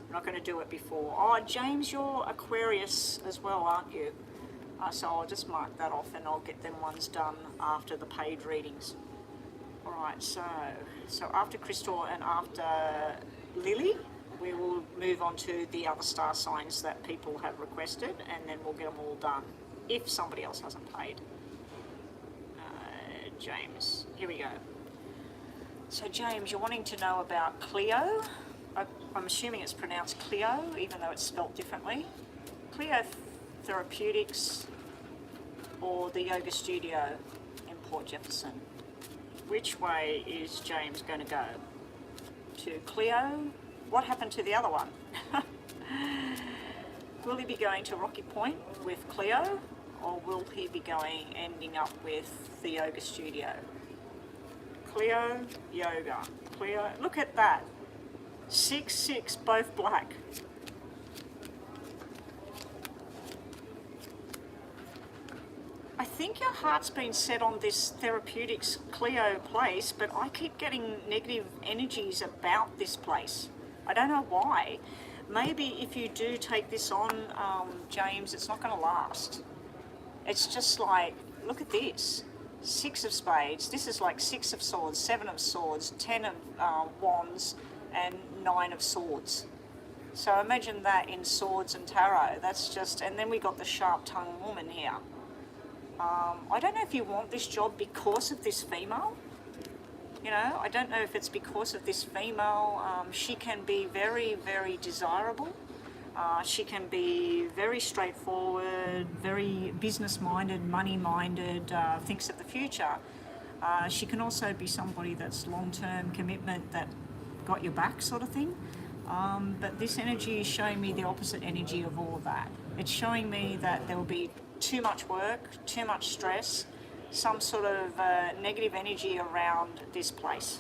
I'm not going to do it before. Oh, James, you're Aquarius as well, aren't you? So I'll just mark that off and I'll get them ones done after the paid readings. All right, so after Crystal and after Lily, we will move on to the other star signs that people have requested, and then we'll get them all done if somebody else hasn't paid. James, here we go. So James, you're wanting to know about Cleo. I'm assuming it's pronounced Cleo, even though it's spelt differently. Cleo Therapeutics or the yoga studio in Port Jefferson. Which way is James going to go? To Cleo? What happened to the other one? Will he be going to Rocky Point with Cleo, or will he be ending up with the yoga studio? Cleo, yoga. Cleo, look at that. 6-6, both black. I think your heart's been set on this therapeutics Cleo place, but I keep getting negative energies about this place. I don't know why. Maybe if you do take this on, James, it's not going to last. It's just like, look at this. 6 of spades. This is like 6 of swords, 7 of swords, 10 of wands, and 9 of swords. So imagine that in swords and tarot. That's just, and then we got the sharp-tongued woman here. I don't know if you want this job because of this female. You know, I don't know if it's because of this female. She can be very, very desirable. She can be very straightforward, very business-minded, money-minded, thinks of the future. She can also be somebody that's long-term commitment, that got your back sort of thing. But this energy is showing me the opposite energy of all of that. It's showing me that there will be too much work, too much stress, some sort of negative energy around this place.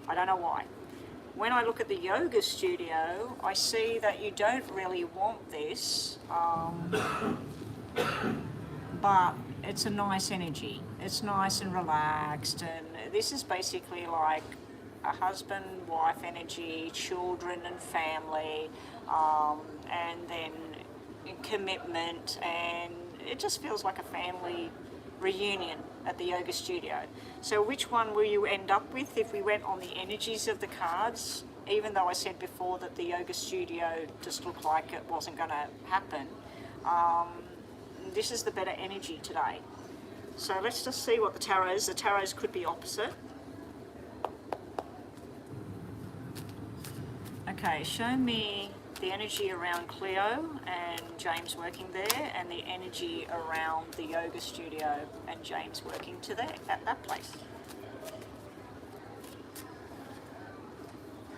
I don't know why. when I look at the yoga studio, I see that you don't really want this, but it's a nice energy. It's nice and relaxed, and this is basically like a husband, wife energy, children and family, and then commitment, and it just feels like a family reunion at the yoga studio. So which one will you end up with if we went on the energies of the cards? Even though I said before that the yoga studio just looked like it wasn't going to happen, this is the better energy today. So let's just see what the tarots. The tarots could be opposite. Okay, show me the energy around Cleo and James working there, and the energy around the yoga studio and James working at that place.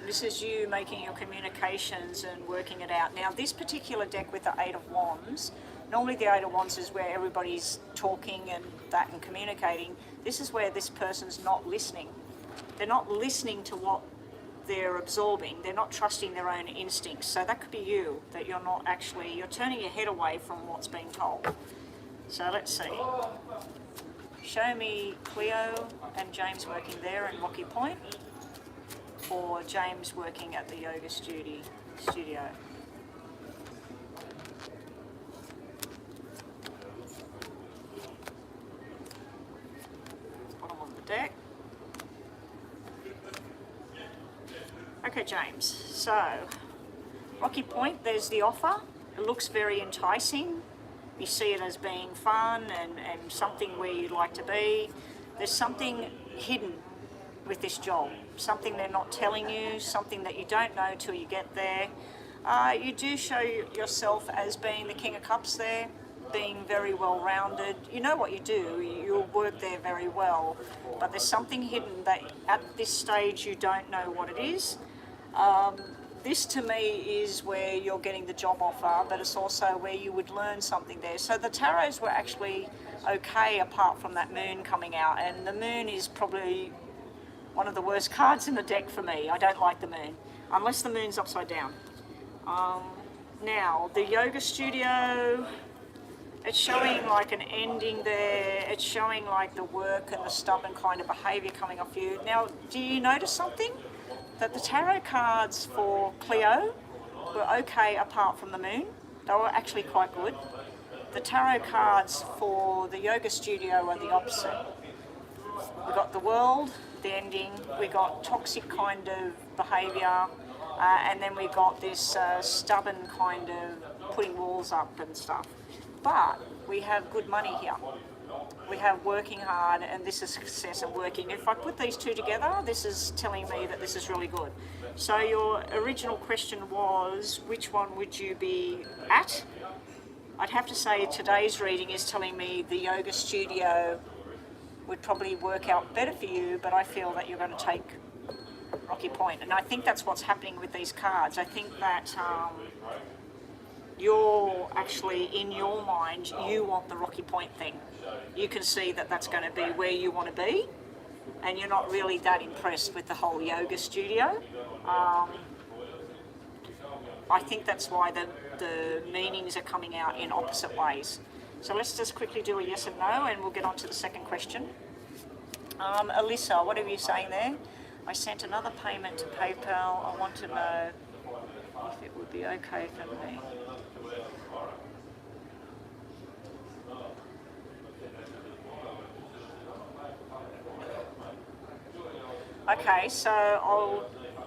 This is you making your communications and working it out. Now, this particular deck with the Eight of Wands, normally the Eight of Wands is where everybody's talking and that and communicating. This is where this person's not listening. They're not listening to what they're absorbing. They're not trusting their own instincts. So that could be you, that you're not actually, you're turning your head away from what's being told. So let's see. Show me Cleo and James working there in Rocky Point, or James working at the yoga studio. Bottom of the deck. Okay, James, so Rocky Point, there's the offer. It looks very enticing. You see it as being fun and something where you'd like to be. There's something hidden with this job, something they're not telling you, something that you don't know till you get there. You do show yourself as being the King of Cups there, being very well-rounded. You know what you do, you'll work there very well, but there's something hidden that at this stage you don't know what it is. This to me is where you're getting the job offer, but it's also where you would learn something there. So the tarots were actually okay apart from that moon coming out, and the moon is probably one of the worst cards in the deck for me. I don't like the moon, unless the moon's upside down. Now, the yoga studio, it's showing like an ending there. It's showing like the work and the stubborn kind of behaviour coming off you. Now, do you notice something? That the tarot cards for Cleo were okay apart from the moon. They were actually quite good. The tarot cards for the yoga studio are the opposite. We got the world, the ending, we got toxic kind of behaviour, and then we got this stubborn kind of putting walls up and stuff. But we have good money here. We have working hard, and this is success and working. If I put these two together, this is telling me that this is really good. So your original question was, which one would you be at? I'd have to say today's reading is telling me the yoga studio would probably work out better for you, but I feel that you're going to take Rocky Point. And I think that's what's happening with these cards. I think that you're actually, in your mind, you want the Rocky Point thing. You can see that that's going to be where you want to be, and you're not really that impressed with the whole yoga studio. I think that's why the meanings are coming out in opposite ways. So let's just quickly do a yes and no, and we'll get on to the second question. Alyssa, what are you saying there? I sent another payment to PayPal. I want to know if it would be okay for me. Okay, so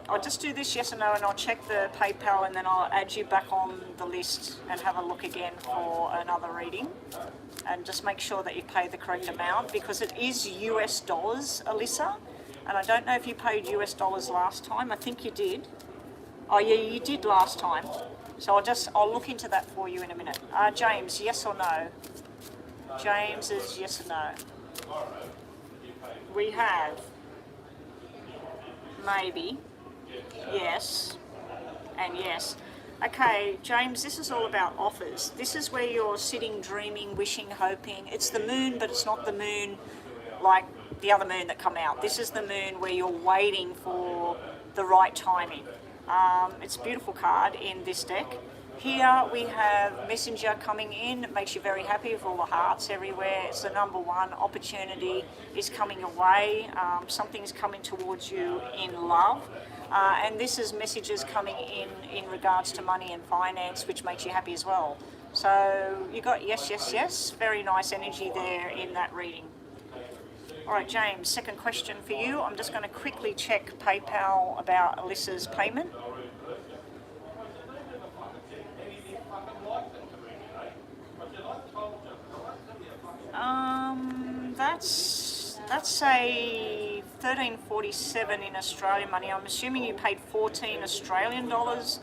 I'll just do this yes or no, and I'll check the PayPal, and then I'll add you back on the list and have a look again for another reading, and just make sure that you pay the correct amount, because it is US dollars, Alyssa, and I don't know if you paid US dollars last time. I think you did. Oh yeah, you did last time. So I'll look into that for you in a minute. James, yes or no? James is yes or no. We have maybe, yes, and yes. Okay, James, this is all about offers. This is where you're sitting, dreaming, wishing, hoping. It's the moon, but it's not the moon like the other moon that come out. This is the moon where you're waiting for the right timing. It's a beautiful card in this deck. Here we have Messenger coming in. It makes you very happy with all the hearts everywhere. It's the number one. Opportunity is coming your way. Something's coming towards you in love. And this is messages coming in regards to money and finance, which makes you happy as well. So you got yes, yes, yes. Very nice energy there in that reading. All right, James, second question for you. I'm just going to quickly check PayPal about Alyssa's payment. That's a $13.47 in Australian money. I'm assuming you paid 14 Australian dollars.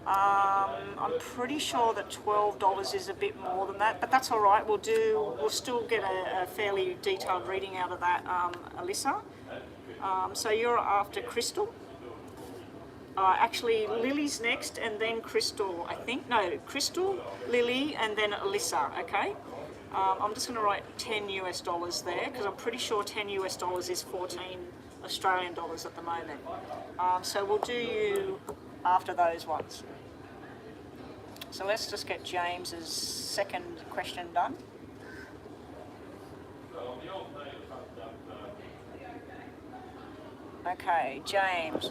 I'm pretty sure that $12 is a bit more than that, but that's all right. We'll still get a fairly detailed reading out of that, Alyssa. So you're after Crystal. Actually, Lily's next, and then Crystal, I think. No, Crystal, Lily, and then Alyssa, okay? I'm just going to write 10 US dollars there, because I'm pretty sure 10 US dollars is 14 Australian dollars at the moment. So we'll do you after those ones. So let's just get James's second question done. Okay, James.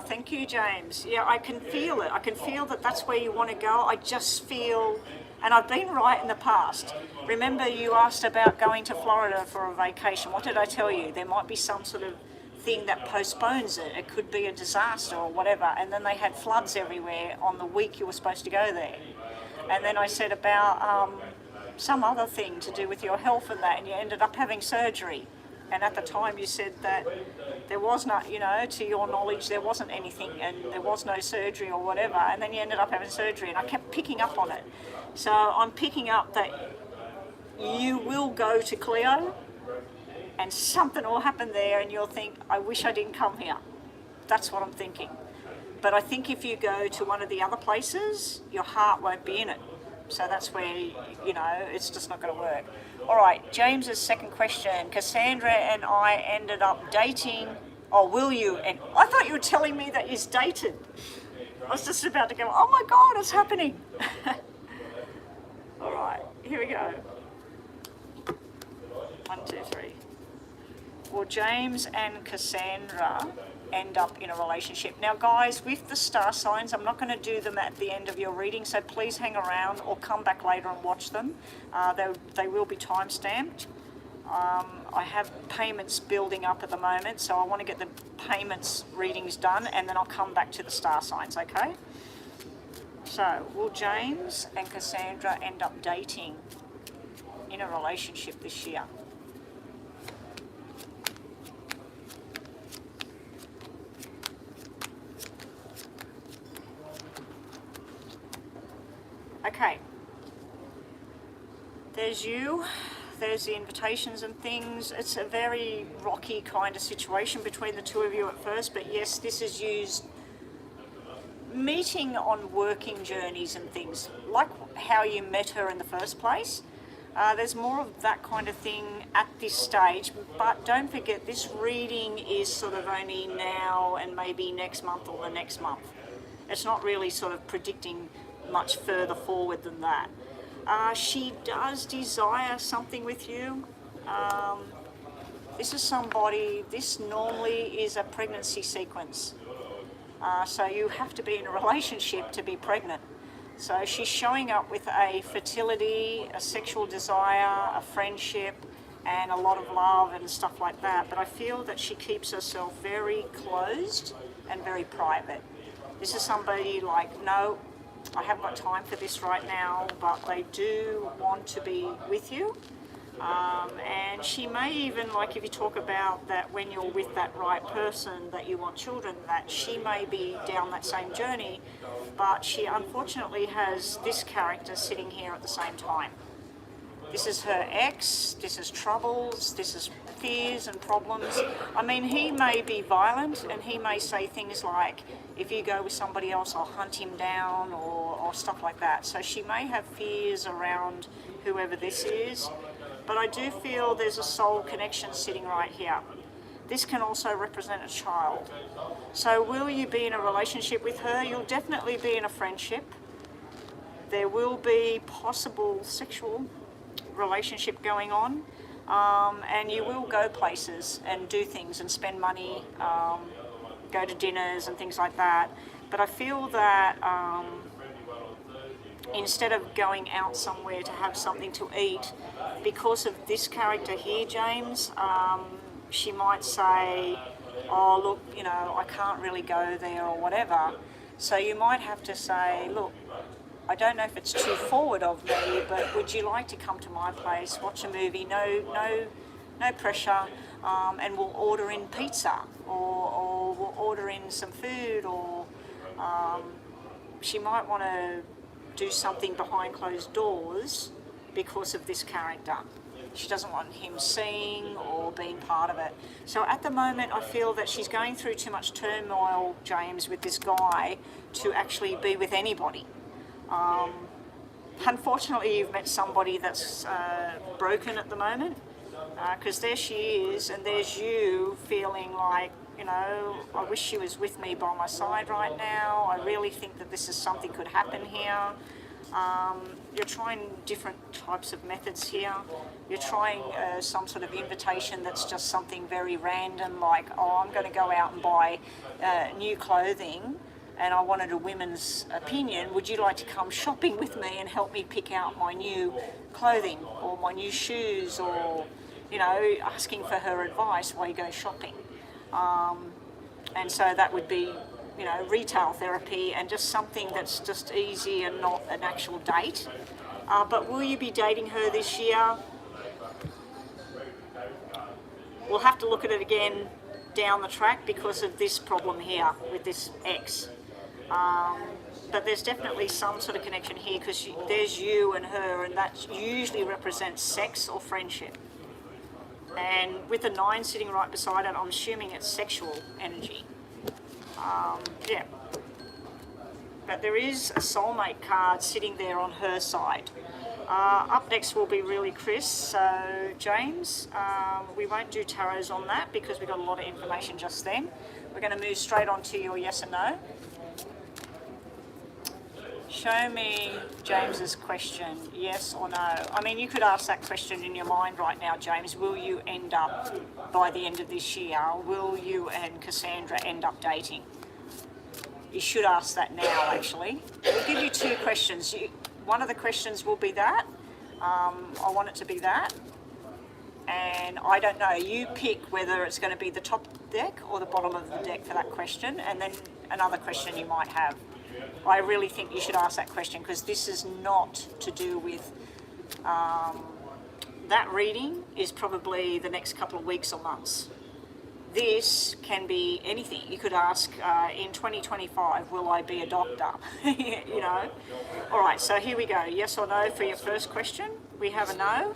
Thank you, James. Yeah, I can feel it. I can feel that that's where you want to go. I just feel, and I've been right in the past. Remember you asked about going to Florida for a vacation. What did I tell you? There might be some sort of thing that postpones it. It could be a disaster or whatever. And then they had floods everywhere on the week you were supposed to go there. And then I said about some other thing to do with your health and that, and you ended up having surgery. And at the time you said that there was not, to your knowledge, there wasn't anything and there was no surgery or whatever. And then you ended up having surgery, and I kept picking up on it. So I'm picking up that you will go to Cleo and something will happen there and you'll think, I wish I didn't come here. That's what I'm thinking. But I think if you go to one of the other places, your heart won't be in it. So that's where, it's just not going to work. All right, James's second question. Cassandra and I ended up dating. Oh, will you? And I thought you were telling me that you're dated. I was just about to go, oh my God, it's happening. All right, here we go. 1, 2, 3. Well, James and Cassandra end up in a relationship. Now, guys, with the star signs, I'm not going to do them at the end of your reading, so please hang around or come back later and watch them. They will be time-stamped. I have payments building up at the moment, so I want to get the payments readings done, and then I'll come back to the star signs, okay? So, will James and Cassandra end up dating in a relationship this year? Okay, there's you, there's the invitations and things. It's a very rocky kind of situation between the two of you at first, but yes, this is used meeting on working journeys and things, like how you met her in the first place. There's more of that kind of thing at this stage, but don't forget this reading is sort of only now and maybe next month or the next month. It's not really sort of predicting much further forward than that. She does desire something with you. This is somebody, this normally is a pregnancy sequence. So you have to be in a relationship to be pregnant. So she's showing up with a fertility, a sexual desire, a friendship, and a lot of love and stuff like that. But I feel that she keeps herself very closed and very private. This is somebody like, no, I haven't got time for this right now, but they do want to be with you. And she may even, like if you talk about that when you're with that right person that you want children, that she may be down that same journey, but she unfortunately has this character sitting here at the same time. This is her ex, this is troubles, this is fears and problems. I mean, he may be violent and he may say things like, if you go with somebody else, I'll hunt him down or stuff like that. So she may have fears around whoever this is, but I do feel there's a soul connection sitting right here. this can also represent a child. So will you be in a relationship with her? You'll definitely be in a friendship. There will be possible sexual relationship going on, and you will go places and do things and spend money, go to dinners and things like that. But I feel that instead of going out somewhere to have something to eat, because of this character here, James, she might say, oh look, you know, I can't really go there or whatever. So you might have to say, look, I don't know if it's too forward of me, but would you like to come to my place, watch a movie, no pressure, and we'll order in pizza, or we'll order in some food, or she might want to do something behind closed doors because of this character. She doesn't want him seeing or being part of it. So at the moment, I feel that she's going through too much turmoil, James, with this guy to actually be with anybody. Unfortunately, you've met somebody that's broken at the moment, because there she is, and there's you feeling like, you know, I wish she was with me by my side right now. I really think that this is something could happen here. You're trying different types of methods here. You're trying some sort of invitation that's just something very random, like, oh, I'm going to go out and buy new clothing, and I wanted a women's opinion. Would you like to come shopping with me and help me pick out my new clothing or my new shoes, or, you know, asking for her advice while you go shopping. And so that would be, you know, retail therapy, and just something that's just easy and not an actual date. But will you be dating her this year? We'll have to look at it again down the track because of this problem here with this ex. But there's definitely some sort of connection here, because there's you and her, and that usually represents sex or friendship. And with the 9 sitting right beside it, I'm assuming it's sexual energy. Yeah. But there is a soulmate card sitting there on her side. Up next will be really Chris. So James, we won't do tarots on that because we got a lot of information just then. We're going to move straight on to your yes and no. Show me James's question, yes or no. I mean, you could ask that question in your mind right now, James. Will you end up, by the end of this year, will you and Cassandra end up dating? You should ask that now, actually. We'll give you 2 questions. One of the questions will be that. I want it to be that. And I don't know, you pick whether it's going to be the top deck or the bottom of the deck for that question, and then another question you might have. I really think you should ask that question, because this is not to do with that reading is probably the next couple of weeks or months. This can be anything. You could ask, in 2025, will I be a doctor? You know? All right, so here we go. Yes or no for your first question. We have a no,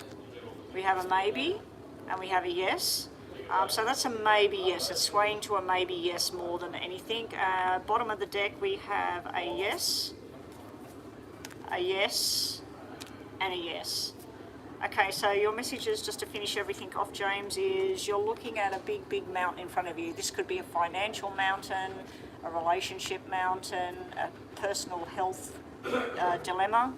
we have a maybe, and we have a yes. So that's a maybe yes. It's swaying to a maybe yes more than anything. Bottom of the deck, we have a yes, and a yes. Okay, so your messages, just to finish everything off, James, is you're looking at a big, big mountain in front of you. This could be a financial mountain, a relationship mountain, a personal health dilemma.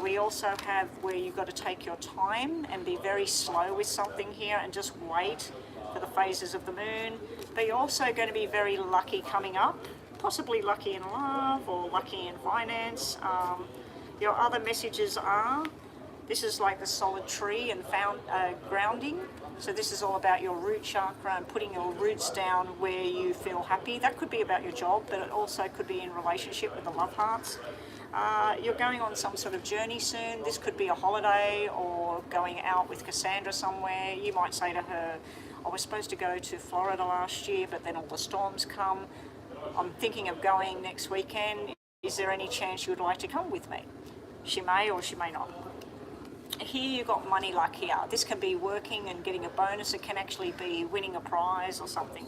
We also have where you've got to take your time and be very slow with something here and just wait for the phases of the moon. But you're also going to be very lucky coming up, possibly lucky in love or lucky in finance. Your other messages are, this is like the solid tree and grounding. So this is all about your root chakra and putting your roots down where you feel happy. That could be about your job, but it also could be in relationship with the love hearts. You're going on some sort of journey soon. This could be a holiday or going out with Cassandra somewhere. You might say to her, I was supposed to go to Florida last year, but then all the storms come. I'm thinking of going next weekend. Is there any chance you would like to come with me? She may or she may not. Here you've got money luck here. This can be working and getting a bonus. It can actually be winning a prize or something.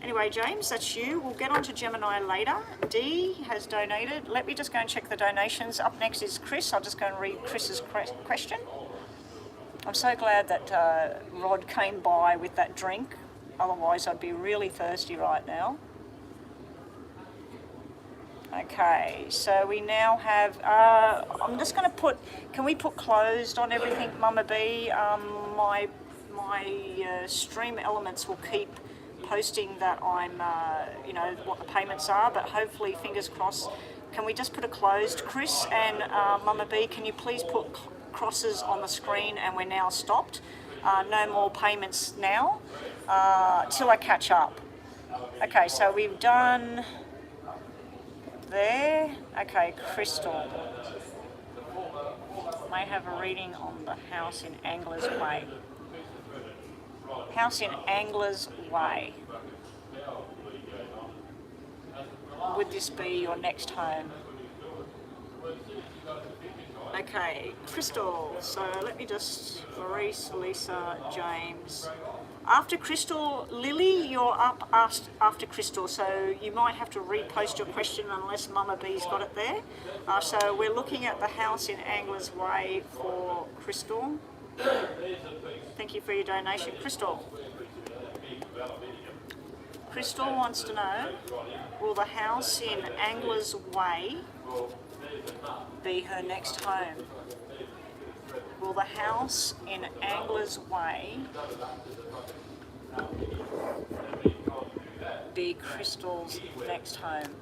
Anyway, James, that's you. We'll get on to Gemini later. Dee has donated. Let me just go and check the donations. Up next is Chris. I'll just go and read Chris's question. I'm so glad that Rod came by with that drink. Otherwise I'd be really thirsty right now. Okay, so we now have, I'm just going to put, can we put closed on everything, Mama B? My stream elements will keep posting that I'm, you know, what the payments are, but hopefully, fingers crossed, can we just put a closed? Chris and Mama B, can you please put crosses on the screen, and we're now stopped. No more payments now, till I catch up. Okay, so we've done there. Okay, Crystal. May have a reading on the house in Angler's Way. House in Angler's Way. Would this be your next home? Okay, Crystal. So let me just, Maurice, Lisa, James. After Crystal, Lily, you're up after Crystal, so you might have to repost your question unless Mama B's got it there. So we're looking at the house in Angler's Way for Crystal. Thank you for your donation. Crystal. Crystal wants to know, will the house in Angler's Way be her next home? Will the house in Angler's Way be Crystal's next home?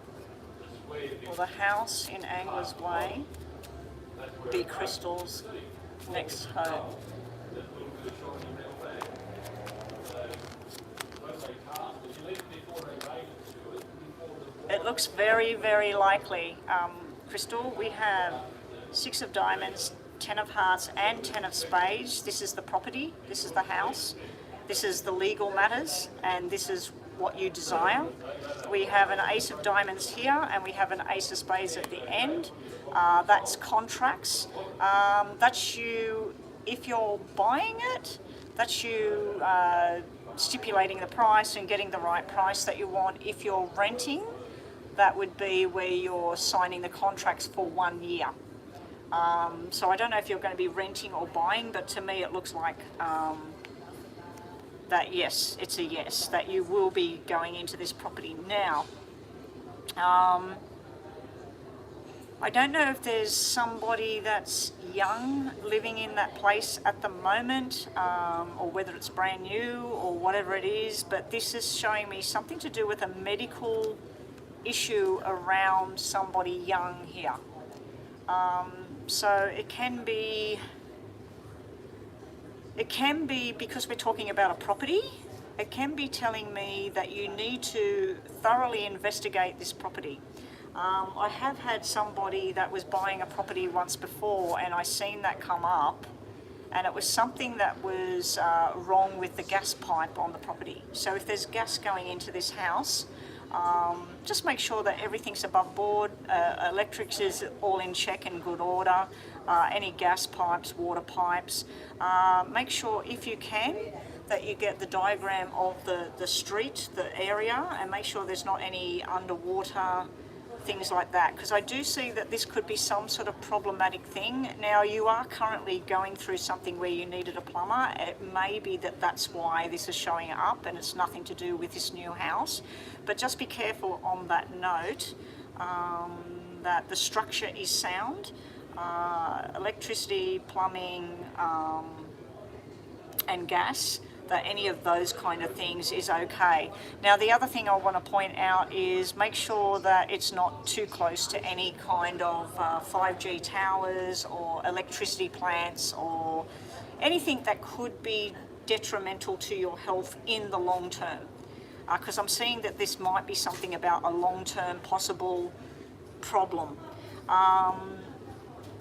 Will the house in Angler's Way be Crystal's next home? It looks very, very likely, Crystal. We have 6 of diamonds, 10 of hearts and 10 of spades. This is the property, this is the house, this is the legal matters, and this is what you desire. We have an ace of diamonds here, and we have an ace of spades at the end. That's contracts. That's you, if you're buying it, that's you stipulating the price and getting the right price that you want. If you're renting, that would be where you're signing the contracts for 1 year. So I don't know if you're going to be renting or buying, but to me it looks like that yes, it's a yes, that you will be going into this property. Now, I don't know if there's somebody that's young living in that place at the moment, or whether it's brand new or whatever it is, but this is showing me something to do with a medical issue around somebody young here. So it can be because we're talking about a property, it can be telling me that you need to thoroughly investigate this property. I have had somebody that was buying a property once before, and I seen that come up, and it was something that was wrong with the gas pipe on the property. So if there's gas going into this house, just make sure that everything's above board, electrics is all in check and good order, any gas pipes, water pipes. Make sure, if you can, that you get the diagram of the street, the area, and make sure there's not any underwater things like that, because I do see that this could be some sort of problematic thing. Now, you are currently going through something where you needed a plumber. It may be that that's why this is showing up, and it's nothing to do with this new house. But just be careful on that note, that the structure is sound, electricity, plumbing, and gas, that any of those kind of things is okay. Now, the other thing I want to point out is make sure that it's not too close to any kind of 5G towers or electricity plants or anything that could be detrimental to your health in the long term. Because I'm seeing that this might be something about a long-term possible problem.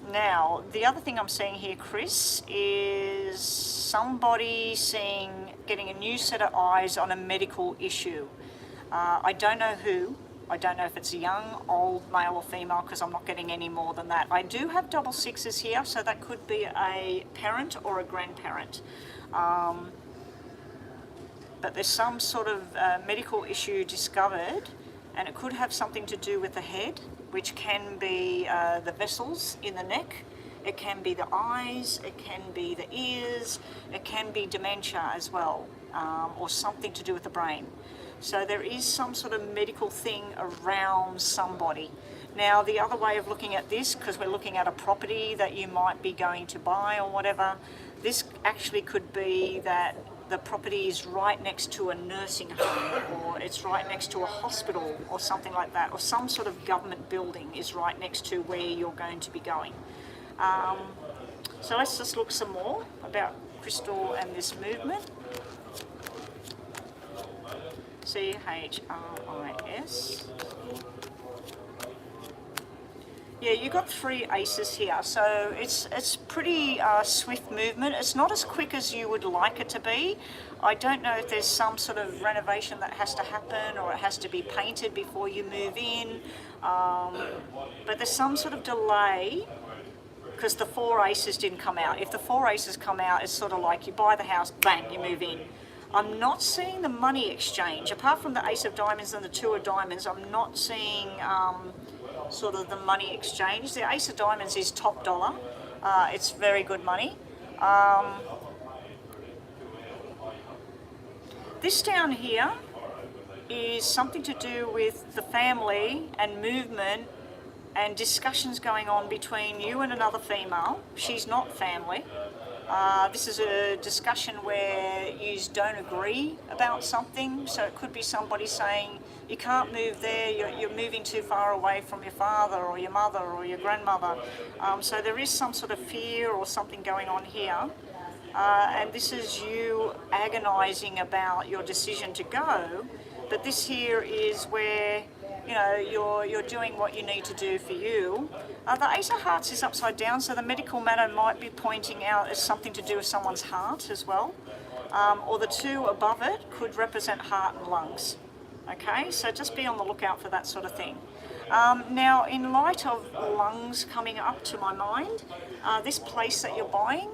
Now, the other thing I'm seeing here, Chris, is somebody getting a new set of eyes on a medical issue. I don't know who. I don't know if it's a young, old, male or female, because I'm not getting any more than that. I do have double sixes here, so that could be a parent or a grandparent. But there's some sort of medical issue discovered, and it could have something to do with the head, which can be the vessels in the neck, it can be the eyes, it can be the ears, it can be dementia as well. or something to do with the brain. So there is some sort of medical thing around somebody. Now, the other way of looking at this, because we're looking at a property that you might be going to buy or whatever, this actually could be that the property is right next to a nursing home, or it's right next to a hospital or something like that, or some sort of government building is right next to where you're going to be going. So let's just look some more about crystal and this movement. CHRIS. Yeah, you got 3 aces here, so it's pretty swift movement. It's not as quick as you would like it to be. I don't know if there's some sort of renovation that has to happen, or it has to be painted before you move in, but there's some sort of delay because the 4 aces didn't come out. If the 4 aces come out, it's sort of like you buy the house, bang, you move in. I'm not seeing the money exchange. Apart from the ace of diamonds and the 2 of diamonds, I'm not seeing sort of the money exchange. The ace of diamonds is top dollar. It's very good money. This down here is something to do with the family and movement and discussions going on between you and another female. She's not family. This is a discussion where you don't agree about something, so it could be somebody saying, you can't move there, you're moving too far away from your father or your mother or your grandmother. So there is some sort of fear or something going on here. And this is you agonising about your decision to go, but this here is where you're doing what you need to do for you. The Ace of Hearts is upside down, so the medical matter might be pointing out as something to do with someone's heart as well. Or the 2 above it could represent heart and lungs. Okay, so just be on the lookout for that sort of thing. Now, in light of lungs coming up to my mind, this place that you're buying,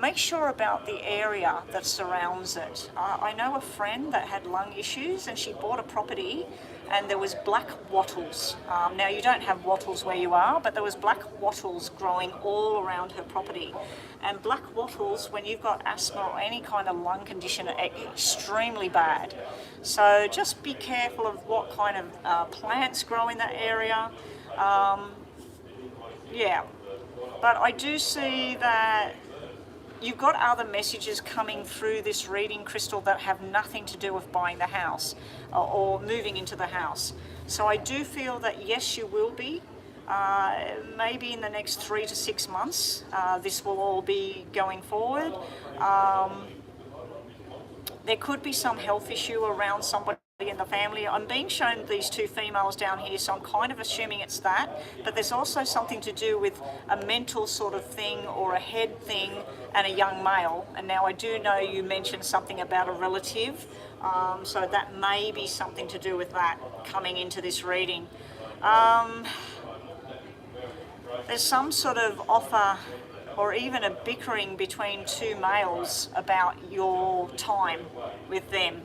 make sure about the area that surrounds it. I know a friend that had lung issues, and she bought a property and there was black wattles. Now, you don't have wattles where you are, but there was black wattles growing all around her property. And black wattles, when you've got asthma or any kind of lung condition, are extremely bad. So just be careful of what kind of plants grow in that area. Yeah, but I do see that you've got other messages coming through this reading, Crystal, that have nothing to do with buying the house or moving into the house. So I do feel that yes, you will be. Maybe in the next 3 to 6 months, this will all be going forward. There could be some health issue around somebody in the family. I'm being shown these 2 females down here, so I'm kind of assuming it's that, but there's also something to do with a mental sort of thing or a head thing and a young male. And now I do know you mentioned something about a relative, so that may be something to do with that coming into this reading. There's some sort of offer or even a bickering between 2 males about your time with them.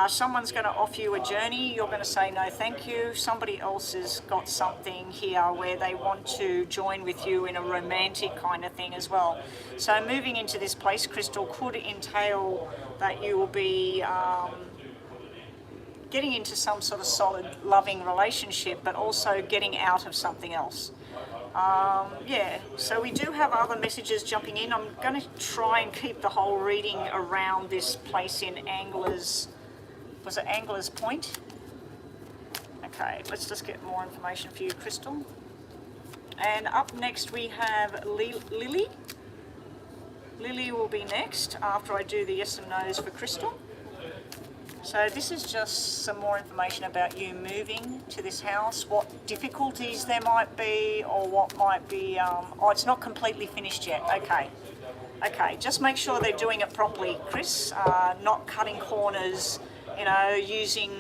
Someone's going to offer you a journey, you're going to say no thank you. Somebody else has got something here where they want to join with you in a romantic kind of thing as well. So moving into this place, Crystal, could entail that you will be getting into some sort of solid, loving relationship, but also getting out of something else. Yeah, so we do have other messages jumping in. I'm going to try and keep the whole reading around this place in Angler's, was it Angler's Point? Okay, let's just get more information for you, Crystal. And up next we have Lily. Lily will be next after I do the yes and no's for Crystal. So this is just some more information about you moving to this house, what difficulties there might be, or what might be, oh, it's not completely finished yet. Okay. Okay, just make sure they're doing it properly, Chris, not cutting corners, you know, using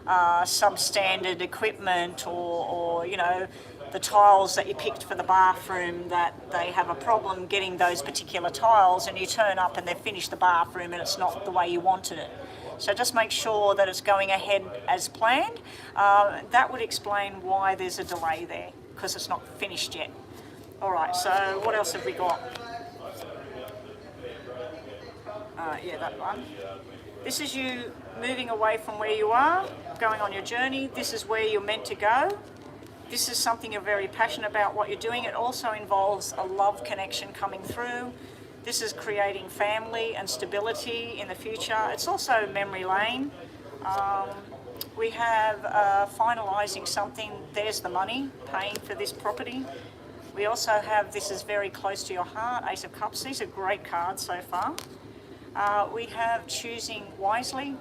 substandard equipment or, you know, the tiles that you picked for the bathroom, that they have a problem getting those particular tiles and you turn up and they've finished the bathroom and it's not the way you wanted it. So just make sure that it's going ahead as planned. That would explain why there's a delay there, because it's not finished yet. All right, so what else have we got? Yeah, that one. This is you moving away from where you are, going on your journey. This is where you're meant to go. This is something you're very passionate about what you're doing. It also involves a love connection coming through. This is creating family and stability in the future. It's also memory lane. We have finalising something. There's the money, paying for this property. We also have, this is very close to your heart, Ace of Cups. These are great cards so far. We have choosing wisely.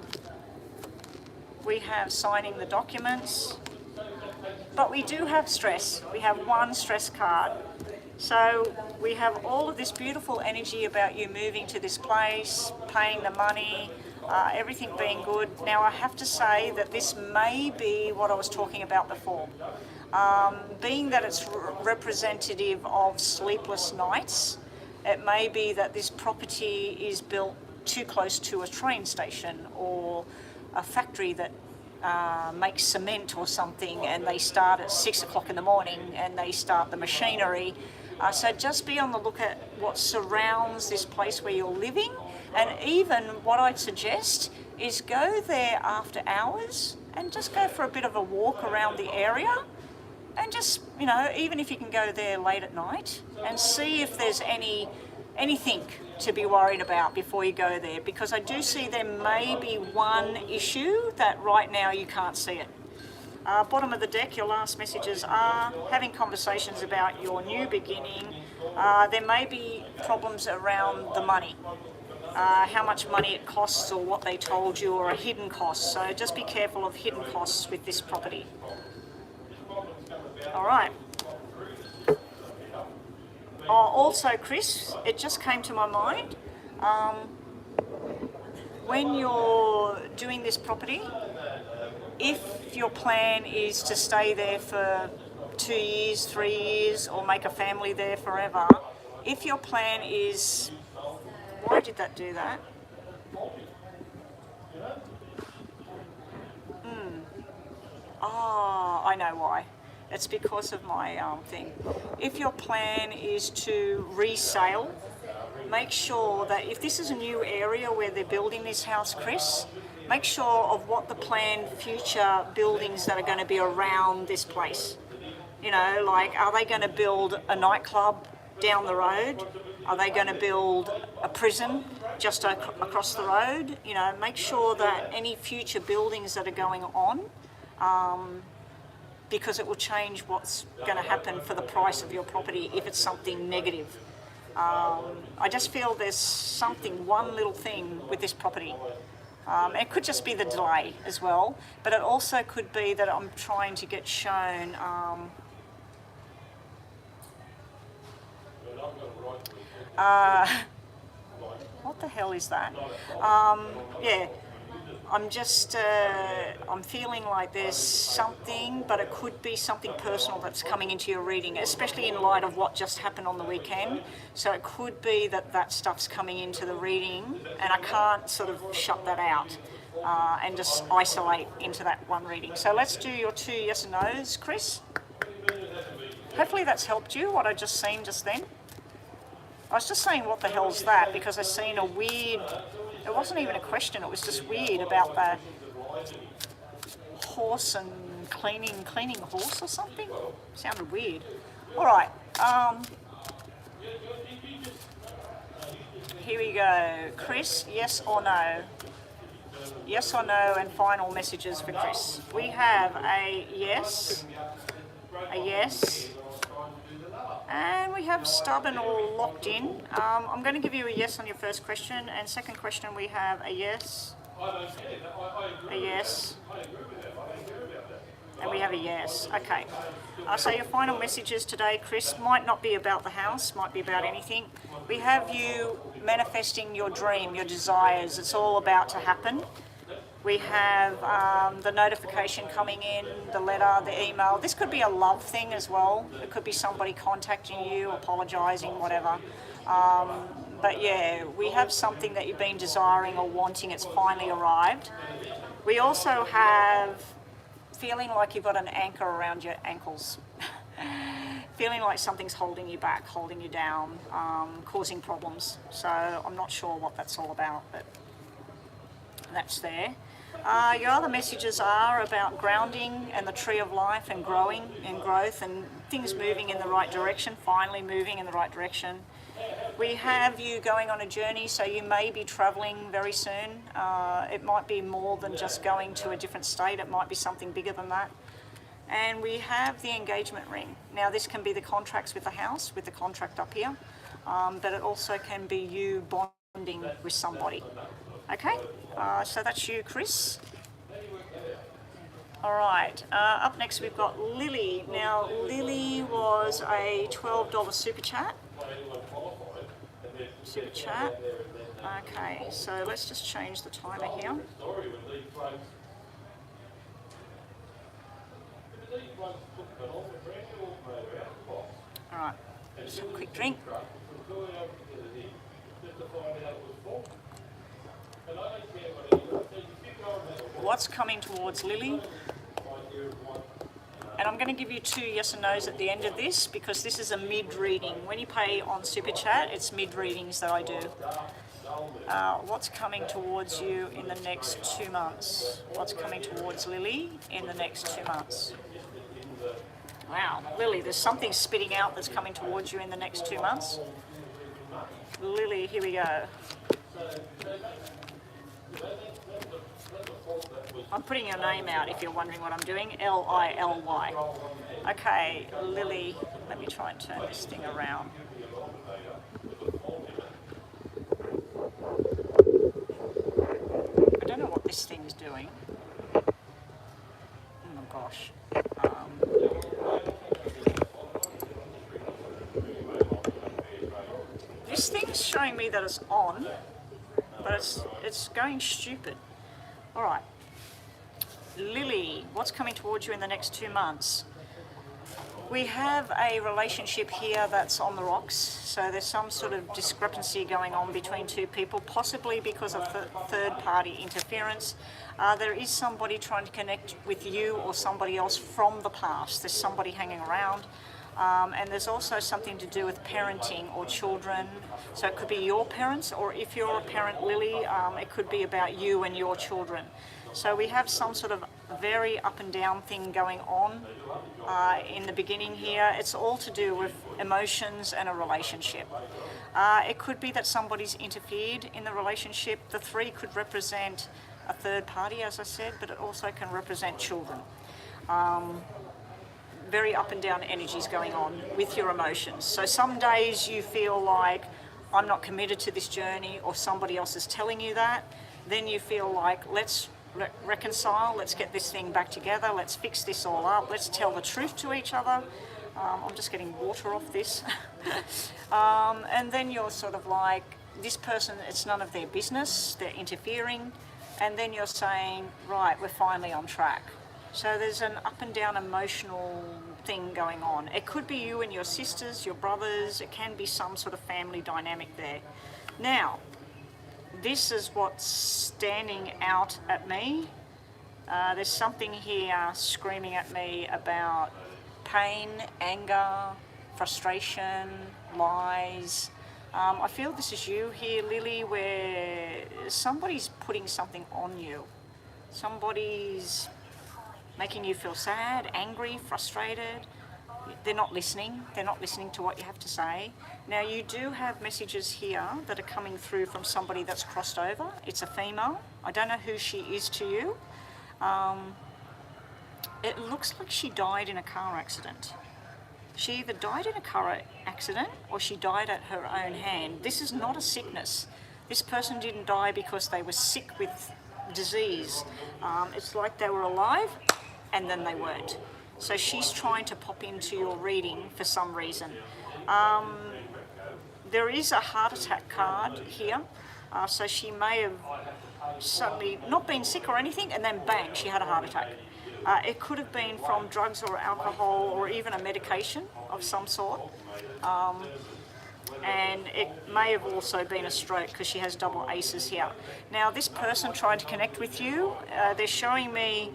We have signing the documents. But we do have stress. We have one stress card. So we have all of this beautiful energy about you moving to this place, paying the money, everything being good. Now I have to say that this may be what I was talking about before. Being that it's representative of sleepless nights, it may be that this property is built too close to a train station or a factory that makes cement or something, and they start at 6 o'clock in the morning and they start the machinery. So just be on the look at what surrounds this place where you're living, and even what I'd suggest is go there after hours and just go for a bit of a walk around the area, and just, you know, even if you can go there late at night and see if there's anything to be worried about before you go there, because I do see there may be one issue that right now you can't see it. Bottom of the deck, your last messages are having conversations about your new beginning. There may be problems around the money, how much money it costs or what they told you, or a hidden cost. So just be careful of hidden costs with this property. All right. Also, Chris, it just came to my mind, when you're doing this property, if your plan is to stay there for 2 years, 3 years, or make a family there forever, if your plan is, why did that do that? Oh, I know why. It's because of my thing. If your plan is to resale, make sure that if this is a new area where they're building this house, Chris, make sure of what the planned future buildings that are going to be around this place. You know, like, are they going to build a nightclub down the road? Are they going to build a prison just across the road? You know, make sure that any future buildings that are going on, because it will change what's going to happen for the price of your property if it's something negative. I just feel there's something, one little thing with this property. It could just be the delay as well, but it also could be that I'm trying to get shown what the hell is that? Yeah, I'm just, I'm feeling like there's something, but it could be something personal that's coming into your reading, especially in light of what just happened on the weekend. So it could be that that stuff's coming into the reading, and I can't sort of shut that out and just isolate into that one reading. So let's do your 2 yes and no's, Chris. Hopefully that's helped you, what I just seen just then. I was just saying, what the hell's that? Because I seen a weird, it wasn't even a question, it was just weird about the horse and cleaning a horse or something. Sounded weird. All right, here we go. Chris, yes or no? Yes or no, and final messages for Chris. We have a yes, and we have stubborn or locked in. I'm going to give you a yes on your first question, and second question we have a yes, and we have a yes. Okay, so your final messages today, Chris, might not be about the house, might be about anything. We have you manifesting your dream, your desires. It's all about to happen. We have the notification coming in, the letter, the email. This could be a love thing as well. It could be somebody contacting you, apologising, whatever. But yeah, we have something that you've been desiring or wanting. It's finally arrived. We also have feeling like you've got an anchor around your ankles. Feeling like something's holding you back, holding you down, causing problems. So I'm not sure what that's all about, but That's there. Your other messages are about grounding and the tree of life and growing and growth and things moving in the right direction, finally moving in the right direction. We have you going on a journey, so you may be travelling very soon. It might be more than just going to a different state, it might be something bigger than that. And we have the engagement ring. Now this can be the contracts with the house, with the contract up here, but it also can be you bonding with somebody. Okay, so that's you, Chris. All right, up next we've got Lily. Now Lily was a $12 super chat. Super chat. Okay, so let's just change the timer here. All right, just a quick drink. What's coming towards Lily? And I'm going to give you 2 yes and no's at the end of this because this is a mid-reading. When you pay on Super Chat, it's mid-readings that I do. What's coming towards you in the next 2 months? What's coming towards Lily in the next 2 months? Wow, Lily, there's something spitting out that's coming towards you in the next 2 months. Lily, here we go. I'm putting your name out if you're wondering what I'm doing. L-I-L-Y. Okay, Lily, let me try and turn this thing around. I don't know what this thing's doing. Oh my gosh. This thing's showing me that it's on, but it's going stupid. All right. Lily, what's coming towards you in the next 2 months? We have a relationship here that's on the rocks, so there's some sort of discrepancy going on between 2 people, possibly because of third-party interference. There is somebody trying to connect with you or somebody else from the past. There's somebody hanging around. And there's also something to do with parenting or children. So it could be your parents, or if you're a parent, Lily, it could be about you and your children. So we have some sort of very up and down thing going on in the beginning here. It's all to do with emotions and a relationship. It could be that somebody's interfered in the relationship. The 3 could represent a third party, as I said, but it also can represent children. Very up and down energies going on with your emotions. So some days you feel like I'm not committed to this journey, or somebody else is telling you that. Then you feel like let's reconcile, let's get this thing back together, let's fix this all up, let's tell the truth to each other. I'm just getting water off this. And then you're sort of like, this person, it's none of their business, they're interfering. And then you're saying, right, we're finally on track. So there's an up and down emotional thing going on. It could be you and your sisters, your brothers, it can be some sort of family dynamic there. Now, this is what's standing out at me. There's something here screaming at me about pain, anger, frustration, lies. I feel this is you here, Lily, where somebody's putting something on you. Somebody's making you feel sad, angry, frustrated. They're not listening. They're not listening to what you have to say. Now, you do have messages here that are coming through from somebody that's crossed over. It's a female. I don't know who she is to you. It looks like she died in a car accident. She either died in a car accident or she died at her own hand. This is not a sickness. This person didn't die because they were sick with disease. It's like they were alive and then they weren't. So she's trying to pop into your reading for some reason. There is a heart attack card here. So she may have suddenly not been sick or anything, and then bang, she had a heart attack. It could have been from drugs or alcohol or even a medication of some sort. And it may have also been a stroke because she has double aces here. Now, this person tried to connect with you. They're showing me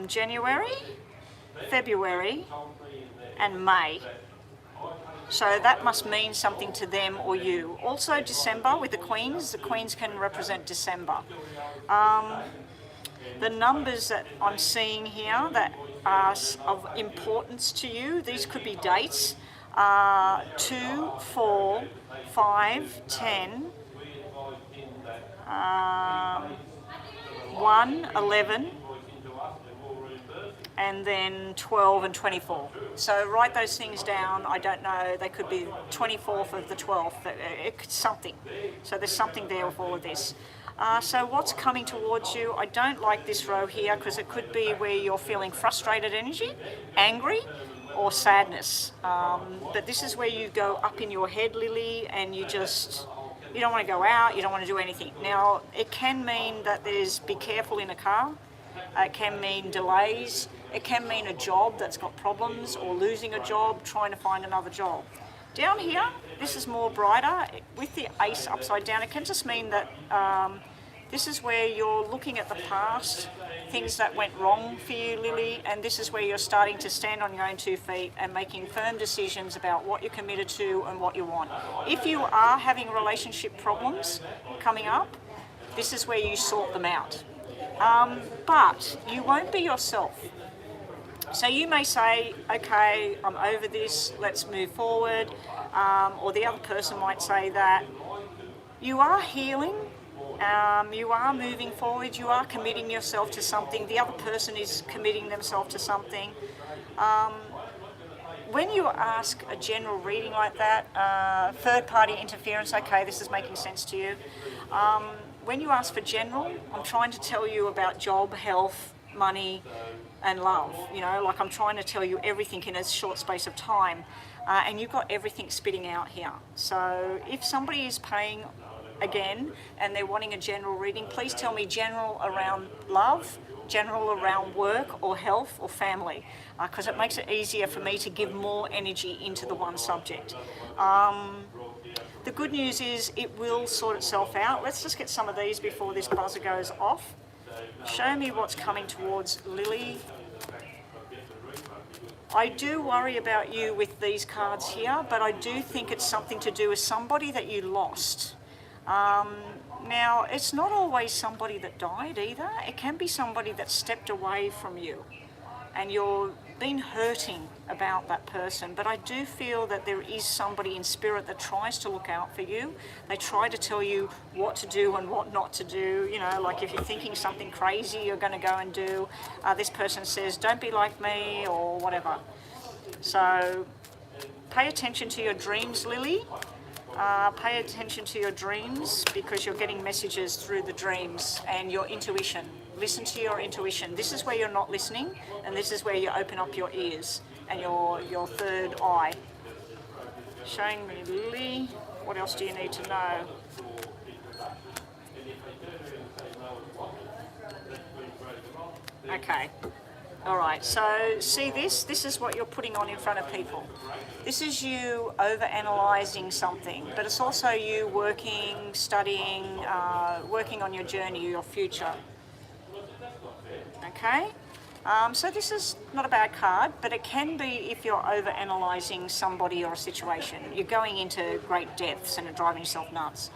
January, February and May. So that must mean something to them or you. Also December with the Queens. The Queens can represent December. The numbers that I'm seeing here that are of importance to you, these could be dates, 2, 4, 5, 10, 1, 11, and then 12 and 24. So write those things down. I don't know, they could be 24th of the 12th, it's something. So there's something there with all of this. So what's coming towards you? I don't like this row here because it could be where you're feeling frustrated energy, angry, or sadness. But this is where you go up in your head, Lily, and you don't want to go out, you don't want to do anything. Now, it can mean that be careful in a car. It can mean delays. It can mean a job that's got problems, or losing a job, trying to find another job. Down here, this is more brighter. With the ace upside down, it can just mean that this is where you're looking at the past, things that went wrong for you, Lily, and this is where you're starting to stand on your own 2 feet and making firm decisions about what you're committed to and what you want. If you are having relationship problems coming up, this is where you sort them out. But you won't be yourself. So you may say, okay, I'm over this, let's move forward. Or the other person might say that you are healing, you are moving forward, you are committing yourself to something, the other person is committing themselves to something. When you ask a general reading like that, third-party interference, okay, this is making sense to you. When you ask for general, I'm trying to tell you about job, health, money, and love. You know, like I'm trying to tell you everything in a short space of time, and you've got everything spitting out here. So if somebody is paying again and they're wanting a general reading, please tell me general around love, general around work or health or family, because it makes it easier for me to give more energy into the one subject. The good news is it will sort itself out. Let's just get some of these before this buzzer goes off. Show me what's coming towards Lily. I do worry about you with these cards here, but I do think it's something to do with somebody that you lost. Now, it's not always somebody that died either. It can be somebody that stepped away from you and you're been hurting about that person. But I do feel that there is somebody in spirit that tries to look out for you. They try to tell you what to do and what not to do. You know, like if you're thinking something crazy you're going to go and do, this person says, don't be like me, or whatever. So pay attention to your dreams, Lily. Pay attention to your dreams, because you're getting messages through the dreams, and your intuition. Listen to your intuition. This is where you're not listening, and this is where you open up your ears and your third eye. Showing me, Lily, what else do you need to know? Okay. All right, so see this? This is what you're putting on in front of people. This is you over-analysing something, but it's also you working, studying, working on your journey, your future. Okay? So this is not a bad card, but it can be if you're over-analysing somebody or a situation. You're going into great depths and driving yourself nuts.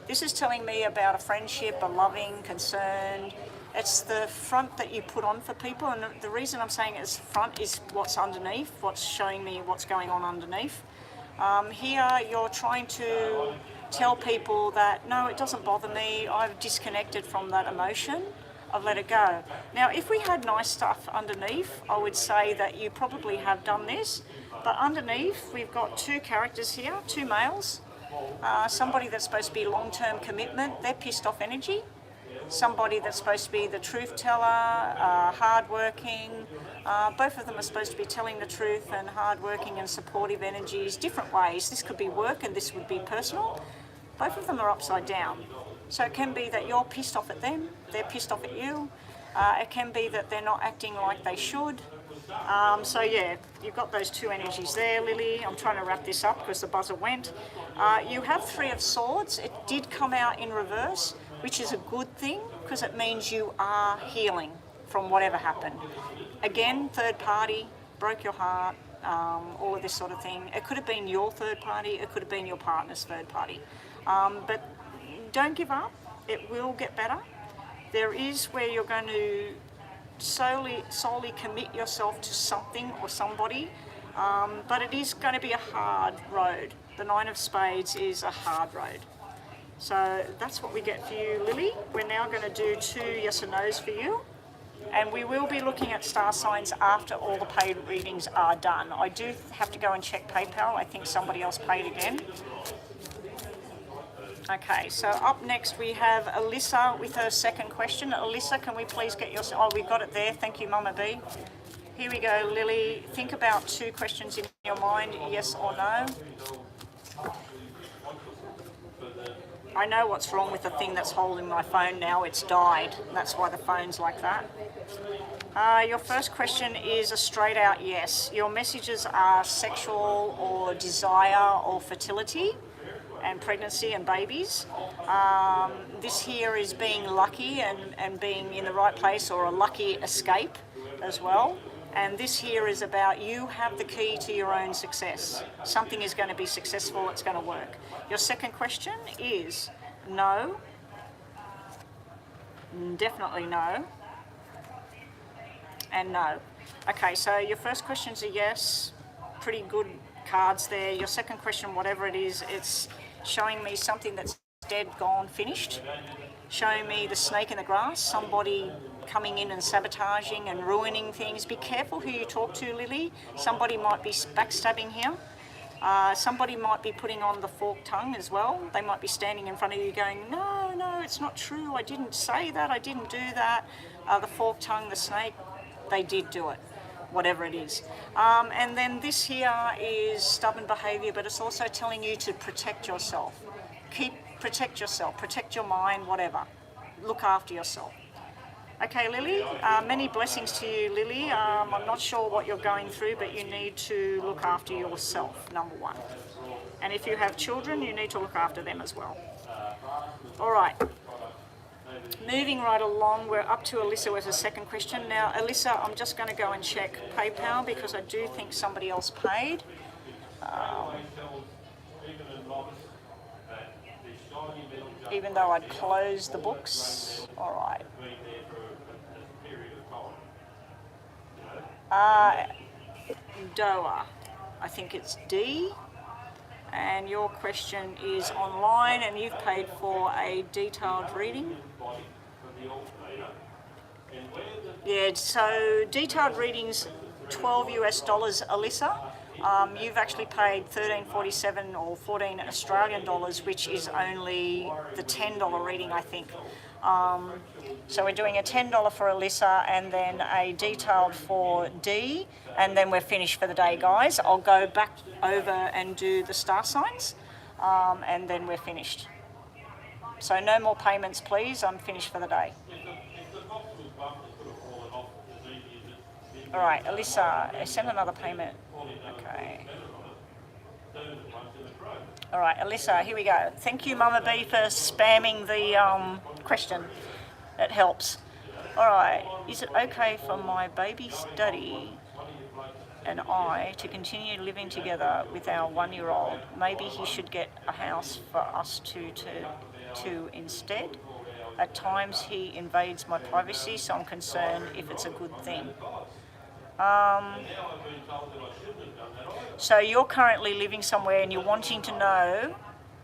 This is telling me about a friendship, a loving, concerned. It's the front that you put on for people, and the reason I'm saying it's front is what's underneath, what's showing me what's going on underneath. Here you're trying to tell people that, no, it doesn't bother me, I've disconnected from that emotion, I've let it go. Now, if we had nice stuff underneath, I would say that you probably have done this, but underneath we've got two characters here, two males, somebody that's supposed to be long-term commitment, they're pissed off energy. Somebody that's supposed to be the truth teller, hardworking. Both of them are supposed to be telling the truth and hardworking and supportive energies, different ways. This could be work and this would be personal. Both of them are upside down. So it can be that you're pissed off at them, they're pissed off at you. It can be that they're not acting like they should. So yeah, you've got those two energies there, Lily. I'm trying to wrap this up because the buzzer went. You have Three of Swords. It did come out in reverse, which is a good thing because it means you are healing from whatever happened. Again, third party, broke your heart, all of this sort of thing. It could have been your third party, it could have been your partner's third party. But don't give up, it will get better. There is where you're going to solely commit yourself to something or somebody, but it is going to be a hard road. The Nine of Spades is a hard road. So that's what we get for you, Lily. We're now going to do 2 yes or no's for you. And we will be looking at star signs after all the paid readings are done. I do have to go and check PayPal. I think somebody else paid again. Okay, so up next we have Alyssa with her second question. Alyssa, can we please get your... Oh, we've got it there. Thank you, Mama B. Here we go, Lily. Think about 2 questions in your mind, yes or no. I know what's wrong with the thing that's holding my phone now. It's died. That's why the phone's like that. Your first question is a straight out yes. Your messages are sexual or desire or fertility and pregnancy and babies. This here is being lucky and being in the right place, or a lucky escape as well. And this here is about you have the key to your own success. Something is going to be successful, it's going to work. Your second question is no, definitely no, and no. Okay, so your first question's a yes, pretty good cards there. Your second question, whatever it is, it's showing me something that's dead, gone, finished. Showing me the snake in the grass, somebody coming in and sabotaging and ruining things. Be careful who you talk to, Lily. Somebody might be backstabbing here. Somebody might be putting on the forked tongue as well. They might be standing in front of you going, no, no, it's not true. I didn't say that. I didn't do that. The forked tongue, the snake, they did do it, whatever it is. And then this here is stubborn behaviour, but it's also telling you to protect yourself. Protect yourself, protect your mind, whatever. Look after yourself. Okay, Lily, many blessings to you, Lily. I'm not sure what you're going through, but you need to look after yourself, number one. And if you have children, you need to look after them as well. All right. Moving right along, we're up to Alyssa with a second question. Now, Alyssa, I'm just going to go and check PayPal because I do think somebody else paid. Even though I'd closed the books. All right. Doa, I think it's D. And your question is online and you've paid for a detailed reading. Yeah, so detailed readings, $12 US, Alyssa. You've actually paid $13.47 or 14 Australian dollars, which is only the $10 reading, I think. So we're doing a $10 for Alyssa and then a detailed for D, and then we're finished for the day, guys. I'll go back over and do the star signs, and then we're finished. So no more payments, please. I'm finished for the day. All right, Alyssa, send another payment. Okay. All right, Alyssa, here we go. Thank you, Mama B, for spamming the question. That helps. All right, is it okay for my baby's daddy and I to continue living together with our 1-year-old? Maybe he should get a house for us to instead. At times he invades my privacy, so I'm concerned if it's a good thing. So you're currently living somewhere and you're wanting to know.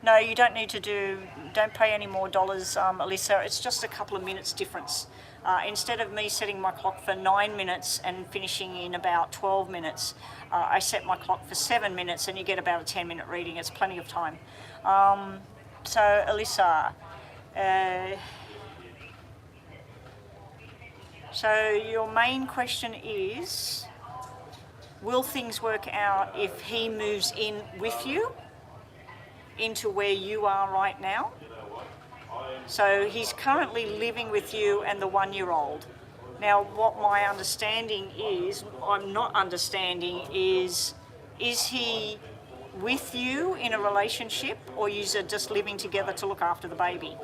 No, you don't need to don't pay any more dollars, Alyssa. It's just a couple of minutes difference. Instead of me setting my clock for 9 minutes and finishing in about 12 minutes, I set my clock for 7 minutes and you get about a 10-minute reading. It's plenty of time. So Alyssa, so your main question is, will things work out if he moves in with you into where you are right now? So he's currently living with you and the 1-year-old. Now, what my understanding is, I'm not understanding is he with you in a relationship, or you are just living together to look after the baby?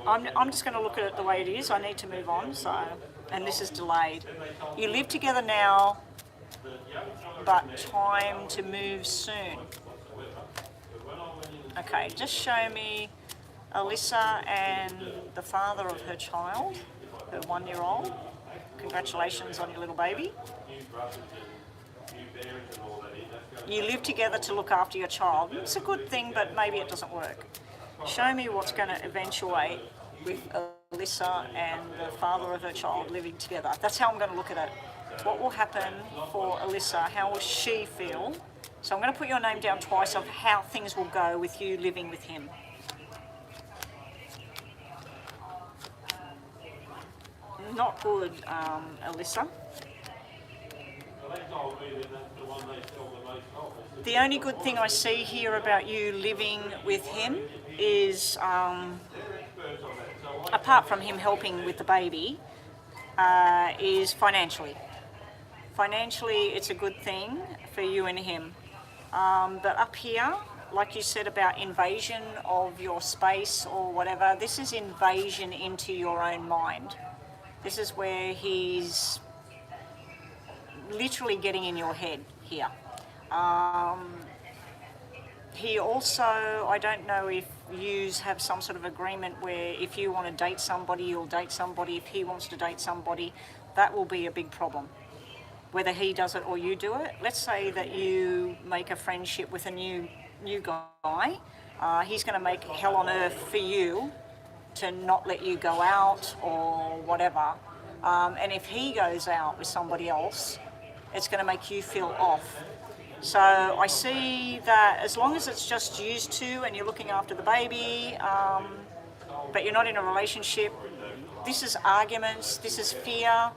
I'm just going to look at it the way it is. I need to move on, so and this is delayed. You live together now, but time to move soon. Okay, just show me Alyssa and the father of her child, her 1-year-old. Congratulations on your little baby. You live together to look after your child. It's a good thing, but maybe it doesn't work. Show me what's going to eventuate with Alyssa and the father of her child living together. That's how I'm going to look at it. What will happen for Alyssa? How will she feel? So I'm going to put your name down twice of how things will go with you living with him. Not good, Alyssa. The only good thing I see here about you living with him is, apart from him helping with the baby, is financially. Financially, it's a good thing for you and him. But up here, like you said about invasion of your space or whatever, this is invasion into your own mind. This is where he's literally getting in your head here. He also, I don't know if you have some sort of agreement where if you want to date somebody, you'll date somebody. If he wants to date somebody, that will be a big problem. Whether he does it or you do it. Let's say that you make a friendship with a new guy. He's going to make hell on earth for you to not let you go out or whatever. And if he goes out with somebody else, it's going to make you feel off. So I see that as long as it's just used to and you're looking after the baby, but you're not in a relationship, this is arguments, this is fear,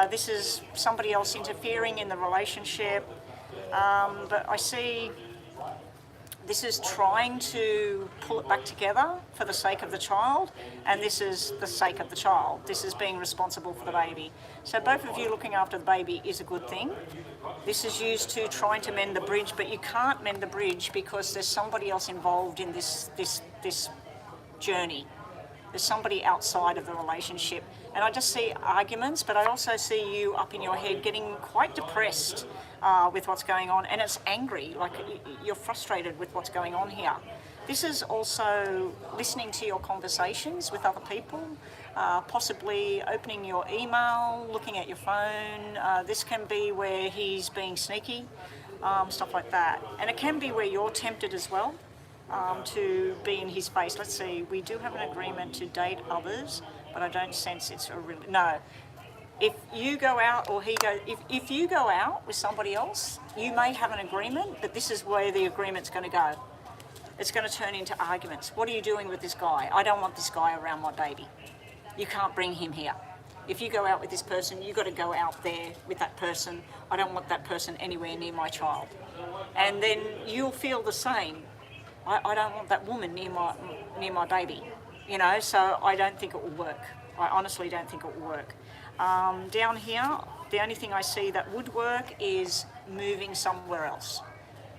this is somebody else interfering in the relationship. But I see this is trying to pull it back together for the sake of the child, and this is the sake of the child. This is being responsible for the baby. So both of you looking after the baby is a good thing. This is used to trying to mend the bridge, but you can't mend the bridge because there's somebody else involved in this journey. There's somebody outside of the relationship. And I just see arguments, but I also see you up in your head getting quite depressed with what's going on, and it's angry, like you're frustrated with what's going on here. This is also listening to your conversations with other people, possibly opening your email, looking at your phone. This can be where he's being sneaky, stuff like that. And it can be where you're tempted as well to be in his face. Let's see, we do have an agreement to date others, but I don't sense it's a real, no. If you go out or he goes, if you go out with somebody else, you may have an agreement, but this is where the agreement's going to go. It's going to turn into arguments. What are you doing with this guy? I don't want this guy around my baby. You can't bring him here. If you go out with this person, you've got to go out there with that person. I don't want that person anywhere near my child. And then you'll feel the same. I don't want that woman near my baby. You know, so I don't think it will work. I honestly don't think it will work. Down here, the only thing I see that would work is moving somewhere else.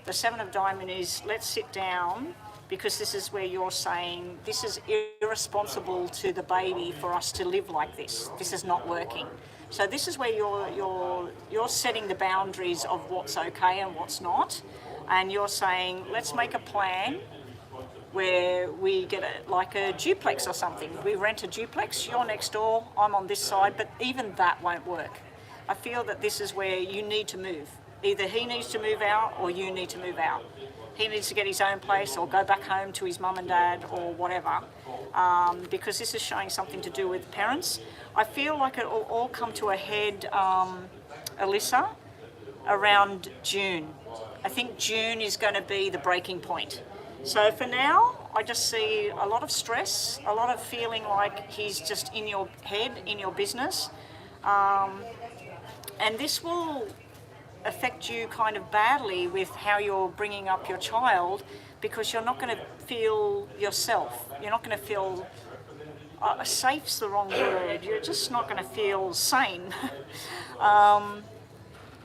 The 7 of Diamonds is, let's sit down, because this is where you're saying, this is irresponsible to the baby for us to live like this. This is not working. So this is where you're setting the boundaries of what's okay and what's not. And you're saying, let's make a plan where we get like a duplex or something. We rent a duplex, you're next door, I'm on this side, but even that won't work. I feel that this is where you need to move. Either he needs to move out or you need to move out. He needs to get his own place or go back home to his mum and dad or whatever, because this is showing something to do with parents. I feel like it will all come to a head, Alyssa, around June. I think June is going to be the breaking point. So for now, I just see a lot of stress, a lot of feeling like he's just in your head, in your business. And this will affect you kind of badly with how you're bringing up your child, because you're not going to feel yourself. You're not going to feel, safe's the wrong word, you're just not going to feel sane.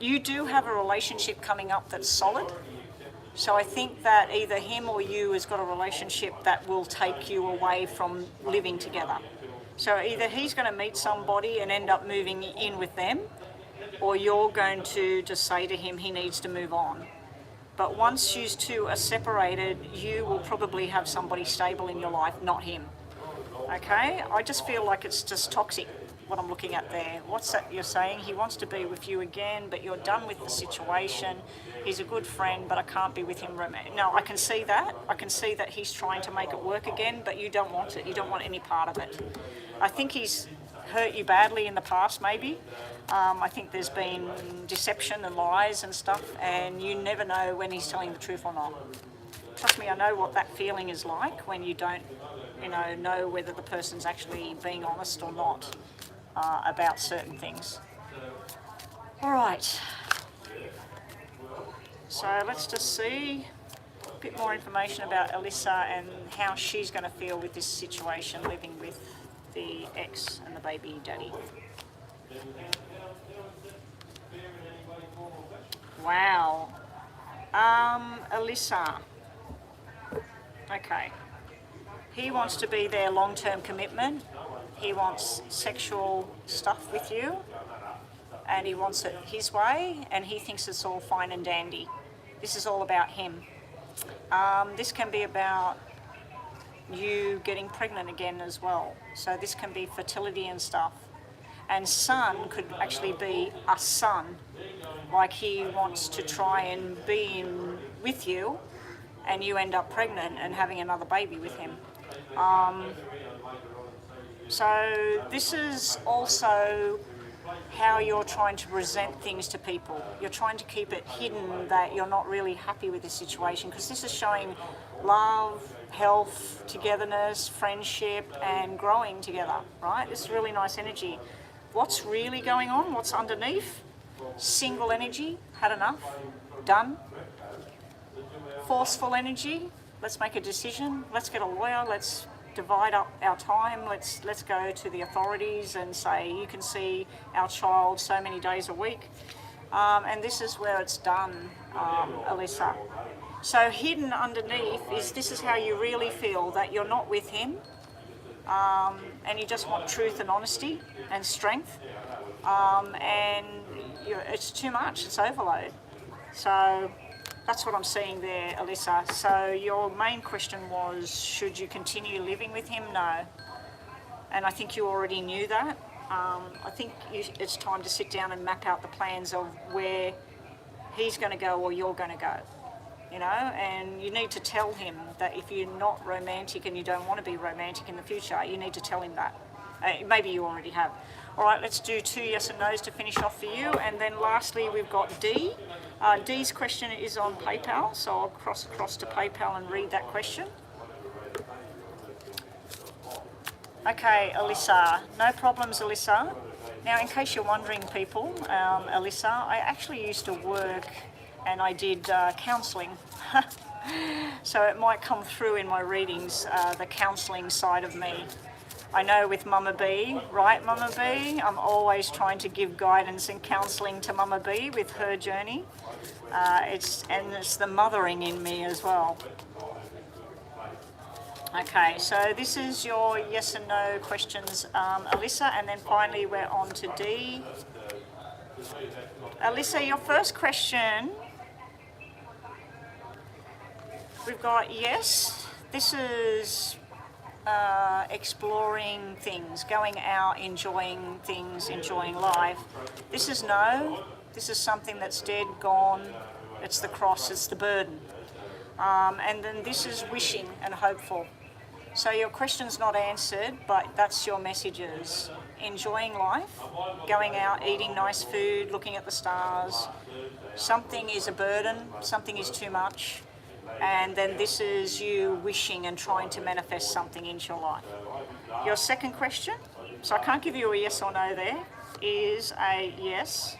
You do have a relationship coming up that's solid. So I think that either him or you has got a relationship that will take you away from living together. So either he's going to meet somebody and end up moving in with them, or you're going to just say to him he needs to move on. But once you two are separated, you will probably have somebody stable in your life, not him. Okay? I just feel like it's just toxic, what I'm looking at there. What's that you're saying? He wants to be with you again, but you're done with the situation. He's a good friend, but I can't be with him romantic. No, I can see that. I can see that he's trying to make it work again, but you don't want it. You don't want any part of it. I think he's hurt you badly in the past, maybe. I think there's been deception and lies and stuff, and you never know when he's telling the truth or not. Trust me, I know what that feeling is like when you don't, know whether the person's actually being honest or not about certain things. All right. So let's just see a bit more information about Alyssa and how she's going to feel with this situation, living with the ex and the baby daddy. Wow. Alyssa. Okay. He wants to be their long-term commitment. He wants sexual stuff with you, and he wants it his way, and he thinks it's all fine and dandy. This is all about him. This can be about you getting pregnant again as well. So this can be fertility and stuff. And son could actually be a son, like he wants to try and be with you, and you end up pregnant and having another baby with him. So this is also how you're trying to present things to people. You're trying to keep it hidden that you're not really happy with the situation, because this is showing love, health, togetherness, friendship, and growing together, right? This is really nice energy. What's really going on? What's underneath? Single energy, had enough, done. Forceful energy, let's make a decision, let's get a lawyer, let's divide up our time, let's go to the authorities and say you can see our child so many days a week. And this is where it's done, Alyssa. So hidden underneath is this is how you really feel, that you're not with him, and you just want truth and honesty and strength, and it's too much, it's overload. So that's what I'm seeing there, Alyssa. So your main question was, should you continue living with him? No. And I think you already knew that. I think it's time to sit down and map out the plans of where he's going to go or you're going to go. And you need to tell him that if you're not romantic and you don't want to be romantic in the future, you need to tell him that. Maybe you already have. All right, let's do 2 yes and no's to finish off for you. And then lastly, we've got D. D's question is on PayPal, so I'll cross across to PayPal and read that question. Okay, Alyssa, no problems, Alyssa. Now, in case you're wondering, people, Alyssa, I actually used to work and I did counselling. So it might come through in my readings, the counselling side of me. I know with Mama B, right, Mama B? I'm always trying to give guidance and counselling to Mama B with her journey. It's the mothering in me as well. Okay, so this is your yes and no questions, Alyssa, and then finally we're on to D. Alyssa, your first question, we've got yes. This is exploring things, going out, enjoying things, enjoying life. This is no. This is something that's dead, gone. It's the cross, it's the burden. And then this is wishing and hopeful. So your question's not answered, but that's your messages. Enjoying life, going out, eating nice food, looking at the stars. Something is a burden, something is too much. And then this is you wishing and trying to manifest something into your life. Your second question, so I can't give you a yes or no there, is a yes,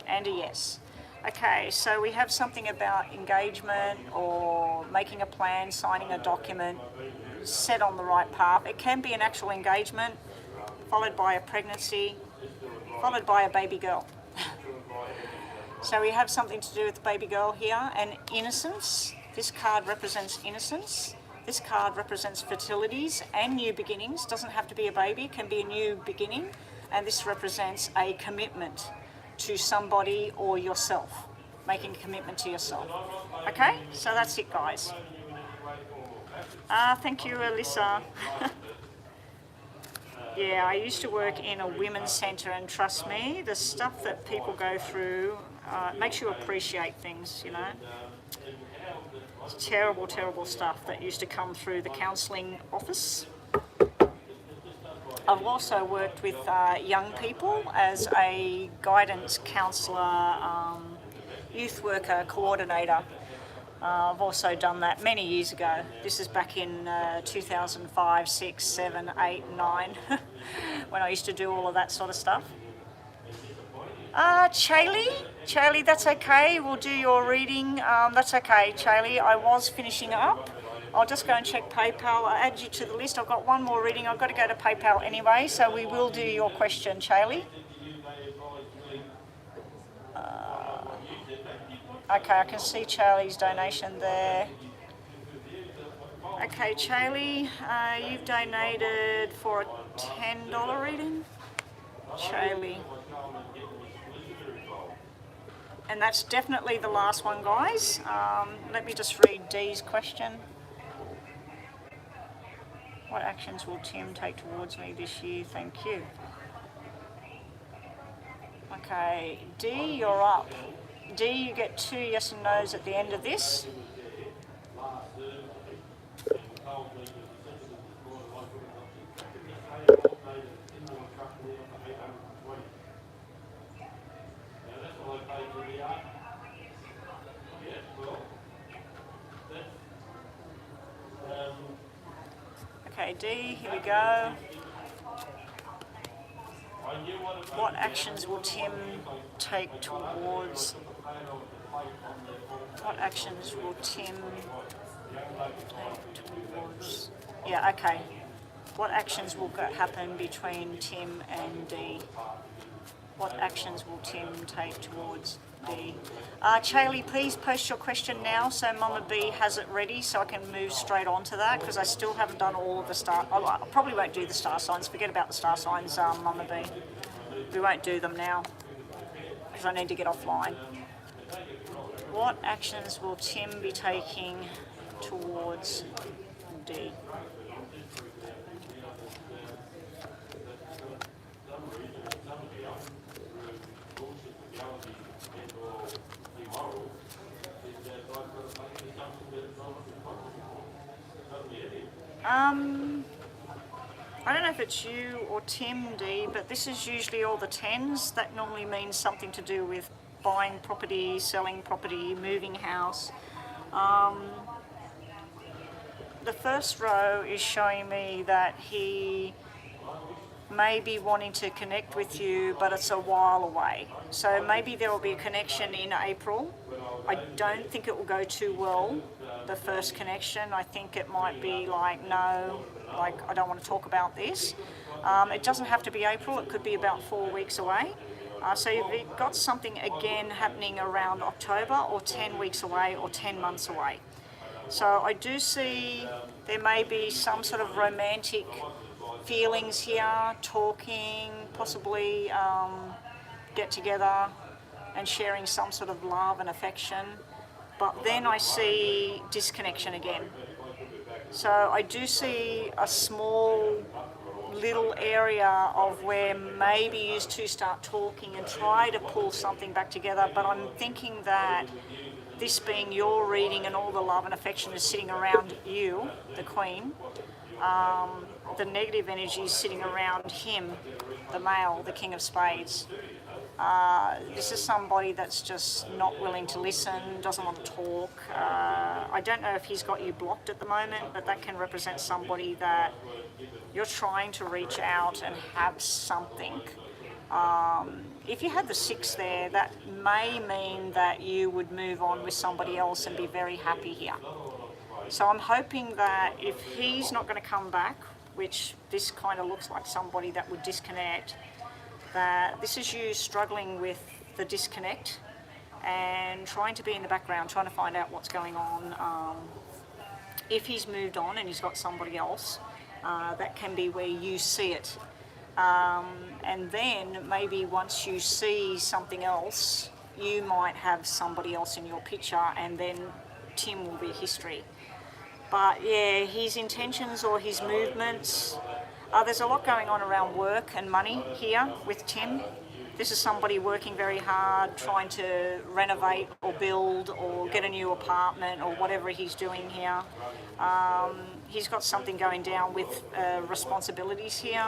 and a yes. Okay, so we have something about engagement or making a plan, signing a document, set on the right path. It can be an actual engagement, followed by a pregnancy, followed by a baby girl. So we have something to do with the baby girl here, and innocence. This card represents innocence. This card represents fertilities and new beginnings. Doesn't have to be a baby, can be a new beginning. And this represents a commitment to somebody or yourself, making a commitment to yourself. Okay, so that's it, guys. Thank you, Alyssa. Yeah, I used to work in a women's centre, and trust me, the stuff that people go through makes you appreciate things, you know. It's terrible, terrible stuff that used to come through the counselling office. I've also worked with young people as a guidance counsellor, youth worker, coordinator. I've also done that many years ago. This is back in 2005, 6, 7, 8, 9, when I used to do all of that sort of stuff. Chailey, that's okay. We'll do your reading. That's okay, Chailey. I was finishing up. I'll just go and check PayPal. I'll add you to the list. I've got one more reading. I've got to go to PayPal anyway, so we will do your question, Chailey. Okay, I can see Charlie's donation there. Okay, Charlie, you've donated for a $10 reading. Charlie. And that's definitely the last one, guys. Let me just read Dee's question. What actions will Tim take towards me this year? Thank you. Okay, Dee, you're up. Dee, you get 2 yes and no's at the end of this. Okay, Dee, here we go. What actions will Tim take towards... What actions will Tim take towards... Yeah, okay. What actions will happen between Tim and Dee? What actions will Tim take towards Dee? Chailey, please post your question now so Mama B has it ready so I can move straight on to that, because I still haven't done all of the star... I probably won't do the star signs. Forget about the star signs, Mama B. We won't do them now because I need to get offline. What actions will Tim be taking towards Dee? I don't know if it's you or Tim, Dee, but this is usually all the 10s. That normally means something to do with buying property, selling property, moving house. The first row is showing me that he may be wanting to connect with you, but it's a while away. So maybe there will be a connection in April. I don't think it will go too well, the first connection. I think it might be like, no, like I don't want to talk about this. It doesn't have to be April, it could be about 4 weeks away. So you've got something again happening around October, or 10 weeks away, or 10 months away. So I do see there may be some sort of romantic feelings here, talking, possibly get together and sharing some sort of love and affection. But then I see disconnection again. So I do see a small little area of where maybe you two start talking and try to pull something back together, but I'm thinking that this being your reading and all the love and affection is sitting around you, the Queen, the negative energy is sitting around him, the male, the King of Spades. This is somebody that's just not willing to listen, doesn't want to talk. I don't know if he's got you blocked at the moment, but that can represent somebody that you're trying to reach out and have something. If you had the 6 there, that may mean that you would move on with somebody else and be very happy here. So I'm hoping that if he's not going to come back, which this kind of looks like somebody that would disconnect, that this is you struggling with the disconnect and trying to be in the background, trying to find out what's going on. If he's moved on and he's got somebody else, that can be where you see it. And then maybe once you see something else, you might have somebody else in your picture, and then Tim will be history. But yeah, his intentions or his movements, there's a lot going on around work and money here with Tim. This is somebody working very hard, trying to renovate or build or get a new apartment or whatever he's doing here. He's got something going down with responsibilities here.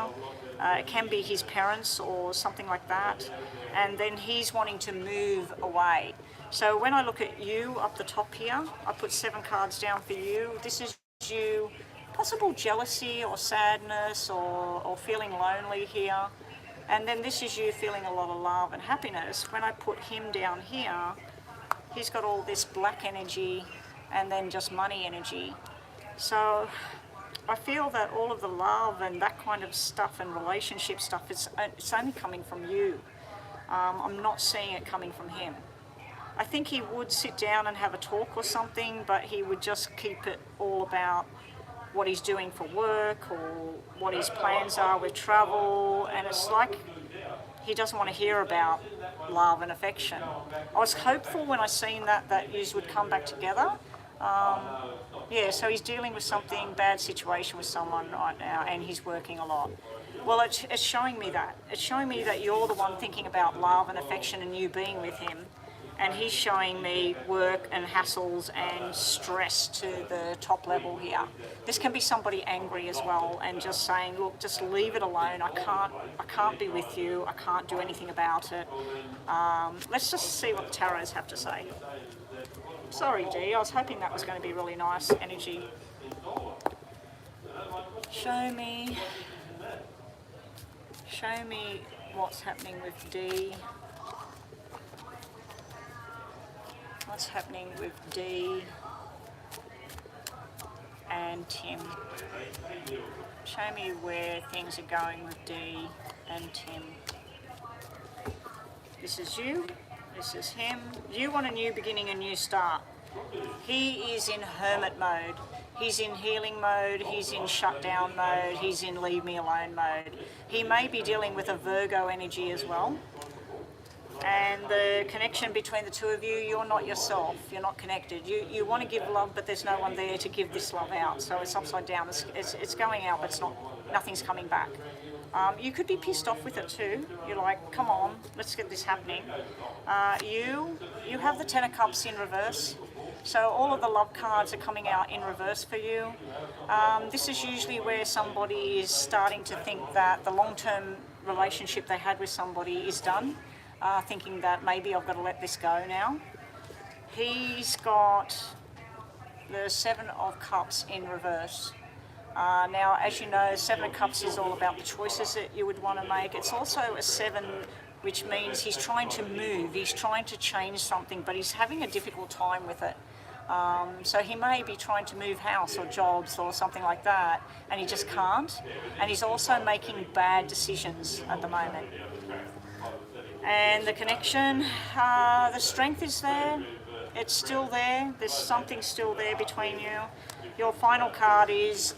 It can be his parents or something like that. And then he's wanting to move away. So when I look at you up the top here, I put 7 cards down for you. This is you, possible jealousy or sadness or feeling lonely here. And then this is you feeling a lot of love and happiness. When I put him down here, he's got all this black energy and then just money energy. So I feel that all of the love and that kind of stuff and relationship stuff, it's only coming from you. I'm not seeing it coming from him. I think he would sit down and have a talk or something, but he would just keep it all about what he's doing for work or what his plans are with travel, and it's like he doesn't want to hear about love and affection. I was hopeful when I seen that you would come back together. Yeah, so he's dealing with something, bad situation with someone right now, and he's working a lot. Well, it's showing me that. It's showing me that you're the one thinking about love and affection and you being with him. And he's showing me work and hassles and stress to the top level here. This can be somebody angry as well and just saying, look, just leave it alone. I can't be with you. I can't do anything about it. Let's just see what the tarots have to say. Sorry, Dee, I was hoping that was going to be really nice energy. Show me what's happening with Dee. What's happening with Dee and Tim? Show me where things are going with Dee and Tim. This is you, this is him. You want a new beginning, a new start. He is in hermit mode. He's in healing mode, he's in shutdown mode, he's in leave me alone mode. He may be dealing with a Virgo energy as well. And the connection between the two of you, you're not yourself, you're not connected. You want to give love, but there's no one there to give this love out. So it's upside down, it's going out, but nothing's coming back. You could be pissed off with it too. You're like, come on, let's get this happening. You have the Ten of Cups in reverse. So all of the love cards are coming out in reverse for you. This is usually where somebody is starting to think that the long-term relationship they had with somebody is done. Thinking that maybe I've got to let this go now. He's got the 7 of Cups in reverse. Now, as you know, 7 of Cups is all about the choices that you would want to make. It's also a 7, which means he's trying to move, he's trying to change something, but he's having a difficult time with it. So he may be trying to move house or jobs or something like that, and he just can't. And he's also making bad decisions at the moment. And the connection, the strength is there, it's still there, there's something still there between you. Your final card is,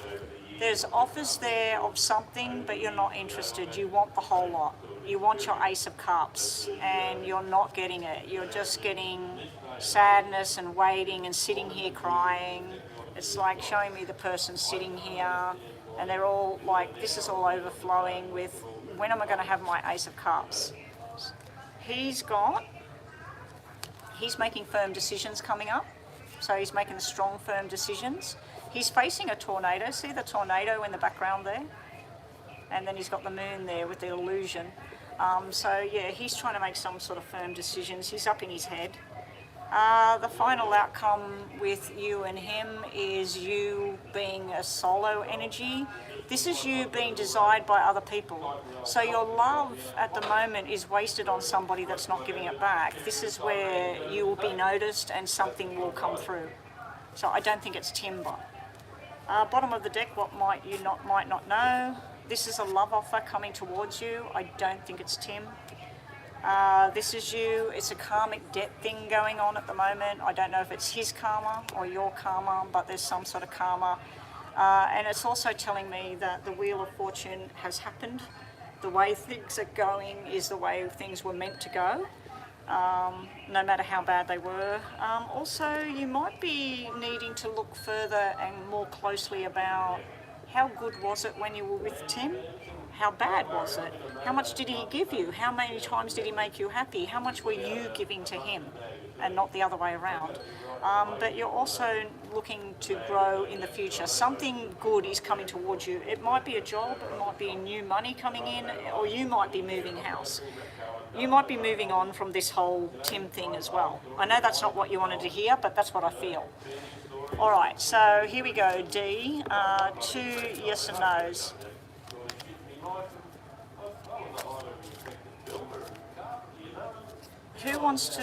there's offers there of something, but you're not interested, you want the whole lot. You want your Ace of Cups, and you're not getting it. You're just getting sadness and waiting and sitting here crying. It's like showing me the person sitting here, and they're all like, this is all overflowing with, when am I going to have my Ace of Cups? He's making firm decisions coming up. So he's making strong, firm decisions. He's facing a tornado. See the tornado in the background there? And then he's got the moon there with the illusion. So yeah, he's trying to make some sort of firm decisions. He's up in his head. The final outcome with you and him is you being a solo energy. This is you being desired by other people. So your love at the moment is wasted on somebody that's not giving it back. This is where you will be noticed and something will come through. So I don't think it's timber. Bottom of the deck, what might not know. This is a love offer coming towards you. I don't think it's Tim. This is you. It's a karmic debt thing going on at the moment. I don't know if it's his karma or your karma, but there's some sort of karma. And it's also telling me that the Wheel of Fortune has happened. The way things are going is the way things were meant to go, no matter how bad they were. Also, you might be needing to look further and more closely about how good was it when you were with Tim? How bad was it? How much did he give you? How many times did he make you happy? How much were you giving to him and not the other way around? But you're also looking to grow in the future. Something good is coming towards you. It might be a job, it might be new money coming in, or you might be moving house. You might be moving on from this whole Tim thing as well. I know that's not what you wanted to hear, but that's what I feel. All right, so here we go, D. 2 yes and no's. Who wants to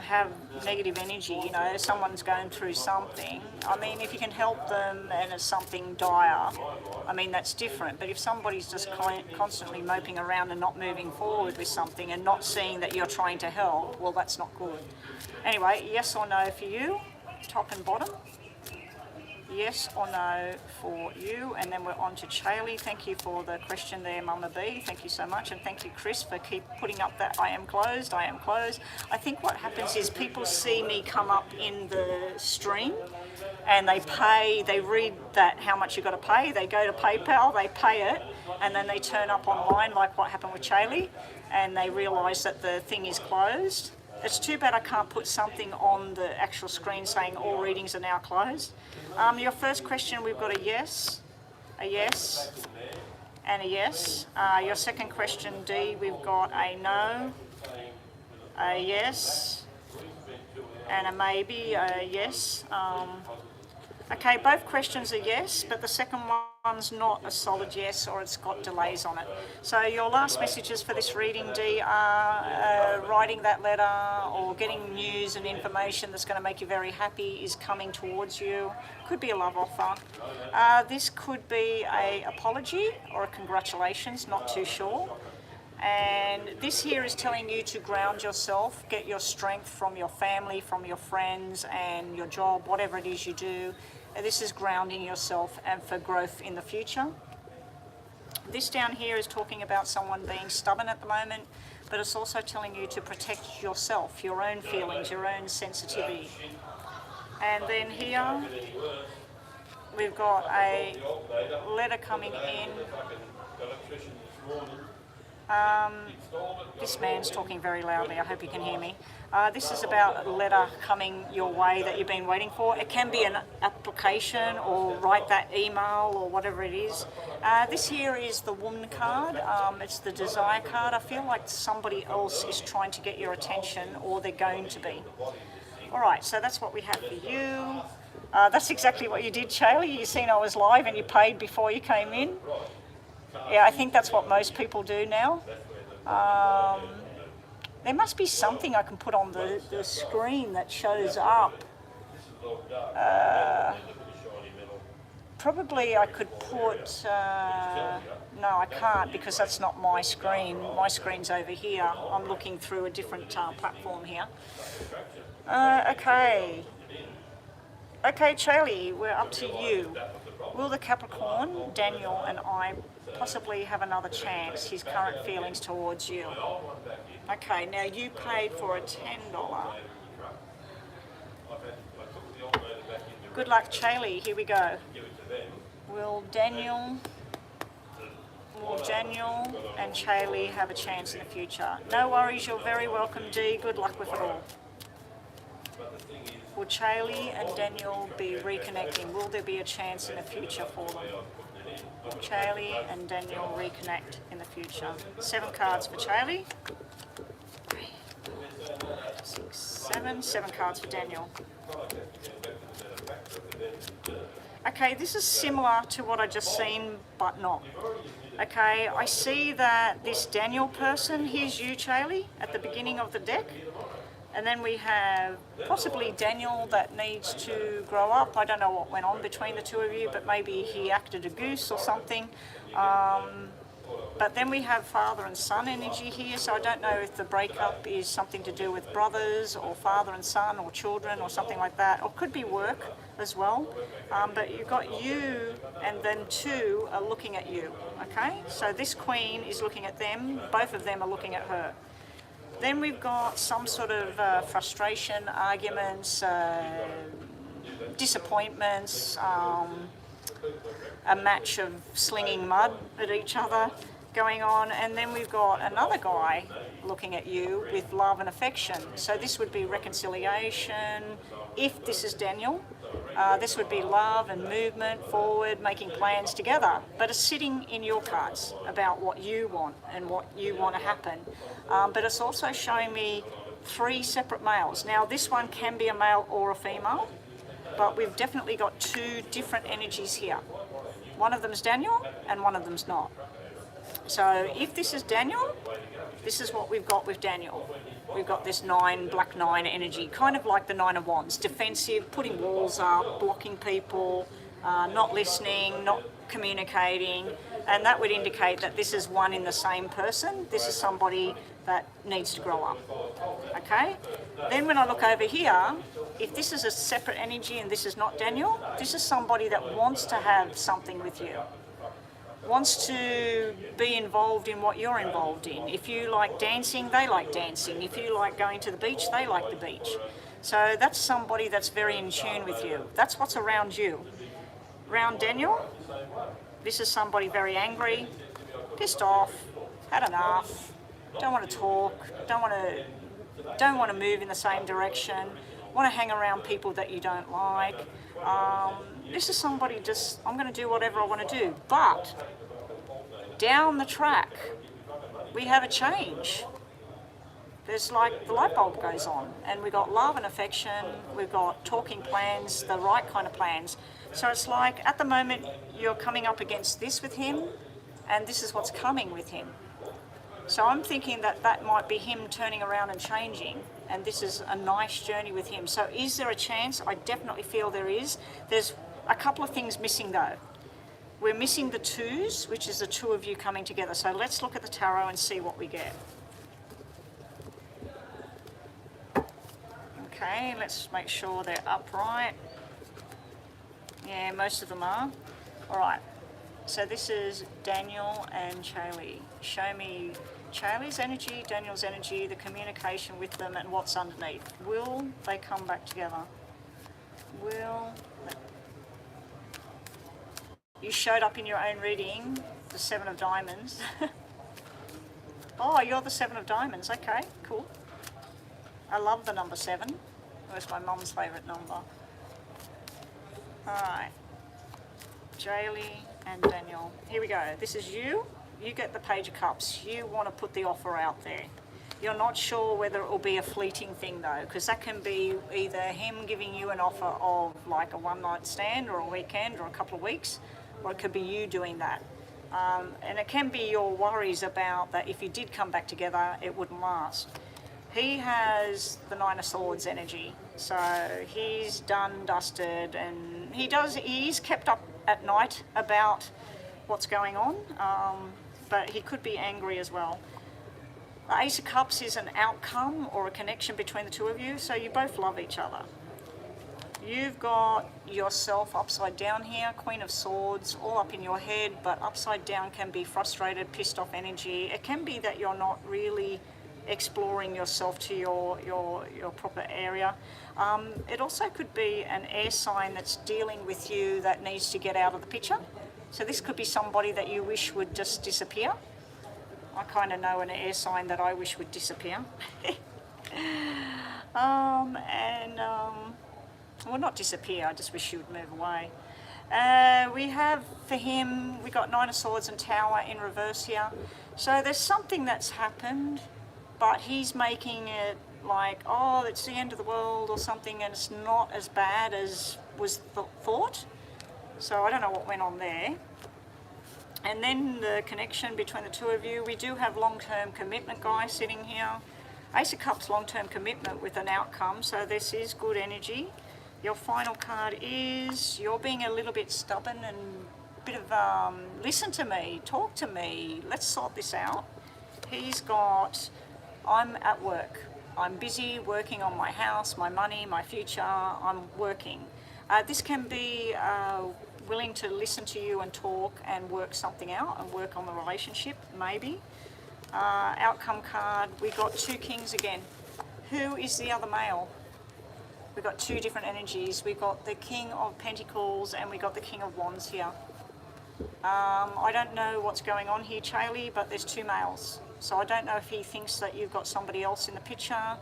have negative energy? You know, someone's going through something. I mean, if you can help them and it's something dire, I mean, that's different. But if somebody's just constantly moping around and not moving forward with something and not seeing that you're trying to help, well, that's not good. Anyway, yes or no for you, top and bottom. Yes or no for you, and then we're on to Chaley. Thank you for the question there, Mama B. Thank you so much, and thank you, Chris, for keep putting up that I am closed, I am closed. I think what happens is people see me come up in the stream, and they pay. They read that how much you got to pay. They go to PayPal, they pay it, and then they turn up online, like what happened with Chaley, and they realise that the thing is closed. It's too bad I can't put something on the actual screen saying all readings are now closed. Your first question, we've got a yes, and a yes. Your second question, D, we've got a no, a yes, and a maybe, a yes. Okay, both questions are yes, but the second one's not a solid yes, or it's got delays on it. So your last messages for this reading, D, are writing that letter or getting news and information that's going to make you very happy is coming towards you. Could be a love offer. This could be an apology or a congratulations, not too sure. And this here is telling you to ground yourself, get your strength from your family, from your friends and your job, whatever it is you do. This is grounding yourself and for growth in the future. This down here is talking about someone being stubborn at the moment, but it's also telling you to protect yourself, your own feelings, your own sensitivity. And then here, we've got a letter coming in. This man's talking very loudly, I hope you can hear me. This is about a letter coming your way that you've been waiting for. It can be an application or write that email or whatever it is. This here is the woman card. It's the desire card. I feel like somebody else is trying to get your attention, or they're going to be. All right, so that's what we have for you. That's exactly what you did, Chaley. You seen I was live and you paid before you came in. Yeah, I think that's what most people do now. There must be something I can put on the screen that shows up. Probably I could put... no, I can't, because that's not my screen. My screen's over here. I'm looking through a different platform here. Okay. Okay, Chaley, we're up to you. Will the Capricorn, Daniel and I possibly have another chance, his current feelings towards you? Okay, now you paid for a $10. Good luck, Chaley, here we go. Will Daniel and Chaley have a chance in the future? No worries, you're very welcome, D. Good luck with it all. Will Chaley and Daniel be reconnecting? Will there be a chance in the future for them? Will Chaley and Daniel reconnect in the future? 7 cards for Chaley. 6, 7. 7 cards for Daniel. Okay, this is similar to what I just seen, but not. Okay, I see that this Daniel person, here's you, Chaley, at the beginning of the deck. And then we have possibly Daniel that needs to grow up. I don't know what went on between the two of you, but maybe he acted a goose or something. But then we have father and son energy here, so I don't know if the breakup is something to do with brothers or father and son or children or something like that, or could be work as well. But you've got you, and then two are looking at you, okay? So this queen is looking at them, both of them are looking at her. Then we've got some sort of frustration, arguments, disappointments, a match of slinging mud at each other going on, and then we've got another guy looking at you with love and affection. So this would be reconciliation. If this is Daniel, this would be love and movement forward, making plans together, but it's sitting in your cards about what you want and what you want to happen. But it's also showing me 3 separate males. Now this one can be a male or a female, but we've definitely got 2 different energies here. One of them's Daniel and one of them's not. So if this is Daniel, this is what we've got with Daniel. We've got this black 9 energy, kind of like the 9 of Wands, defensive, putting walls up, blocking people, not listening, not communicating, and that would indicate that this is one in the same person. This is somebody that needs to grow up, okay? Then when I look over here, if this is a separate energy and this is not Daniel, this is somebody that wants to have something with you, wants to be involved in what you're involved in. If you like dancing, they like dancing. If you like going to the beach, they like the beach. So that's somebody that's very in tune with you. That's what's around you. Around Daniel, this is somebody very angry, pissed off, had enough, don't want to talk, don't want to move in the same direction, want to hang around people that you don't like. This is somebody just, I'm going to do whatever I want to do. But down the track, we have a change. There's like the light bulb goes on, and we've got love and affection, we've got talking plans, the right kind of plans. So it's like at the moment you're coming up against this with him, and this is what's coming with him. So I'm thinking that that might be him turning around and changing, and this is a nice journey with him. So is there a chance? I definitely feel there is. There's a couple of things missing though. We're missing the 2s, which is the 2 of you coming together. So let's look at the tarot and see what we get. Okay, let's make sure they're upright. Yeah, most of them are. All right, so this is Daniel and Charlie. Show me Charlie's energy, Daniel's energy, the communication with them, and what's underneath. Will they come back together? You showed up in your own reading, the 7 of Diamonds. Oh, you're the 7 of Diamonds. Okay, cool. I love the number 7. It was my mum's favourite number. Alright, Jaylee and Daniel. Here we go. This is you. You get the Page of Cups. You want to put the offer out there. You're not sure whether it will be a fleeting thing though, because that can be either him giving you an offer of like a one-night stand or a weekend or a couple of weeks, or it could be you doing that. And it can be your worries about that if you did come back together, it wouldn't last. He has the 9 of Swords energy, so he's done, dusted, and he's kept up at night about what's going on, but he could be angry as well. The Ace of Cups is an outcome or a connection between the 2 of you, so you both love each other. You've got yourself upside down here, Queen of Swords, all up in your head, but upside down can be frustrated, pissed off energy. It can be that you're not really exploring yourself to your proper area. It also could be an air sign that's dealing with you that needs to get out of the picture. So this could be somebody that you wish would just disappear. I kind of know an air sign that I wish would disappear. Well, not disappear, I just wish you would move away. We have, for him, we got 9 of Swords and Tower in reverse here. So there's something that's happened, but he's making it like, oh, it's the end of the world or something, and it's not as bad as was thought. So I don't know what went on there. And then the connection between the 2 of you, we do have long-term commitment guy sitting here. Ace of Cups, long-term commitment with an outcome, so this is good energy. Your final card is you're being a little bit stubborn and bit of listen to me, talk to me, let's sort this out. He's got, I'm at work. I'm busy working on my house, my money, my future. I'm working. This can be willing to listen to you and talk and work something out and work on the relationship, maybe. Outcome card, we got 2 kings again. Who is the other male? We've got 2 different energies. We've got the King of Pentacles and we've got the King of Wands here. I don't know what's going on here, Charlie, but there's 2 males. So I don't know if he thinks that you've got somebody else in the picture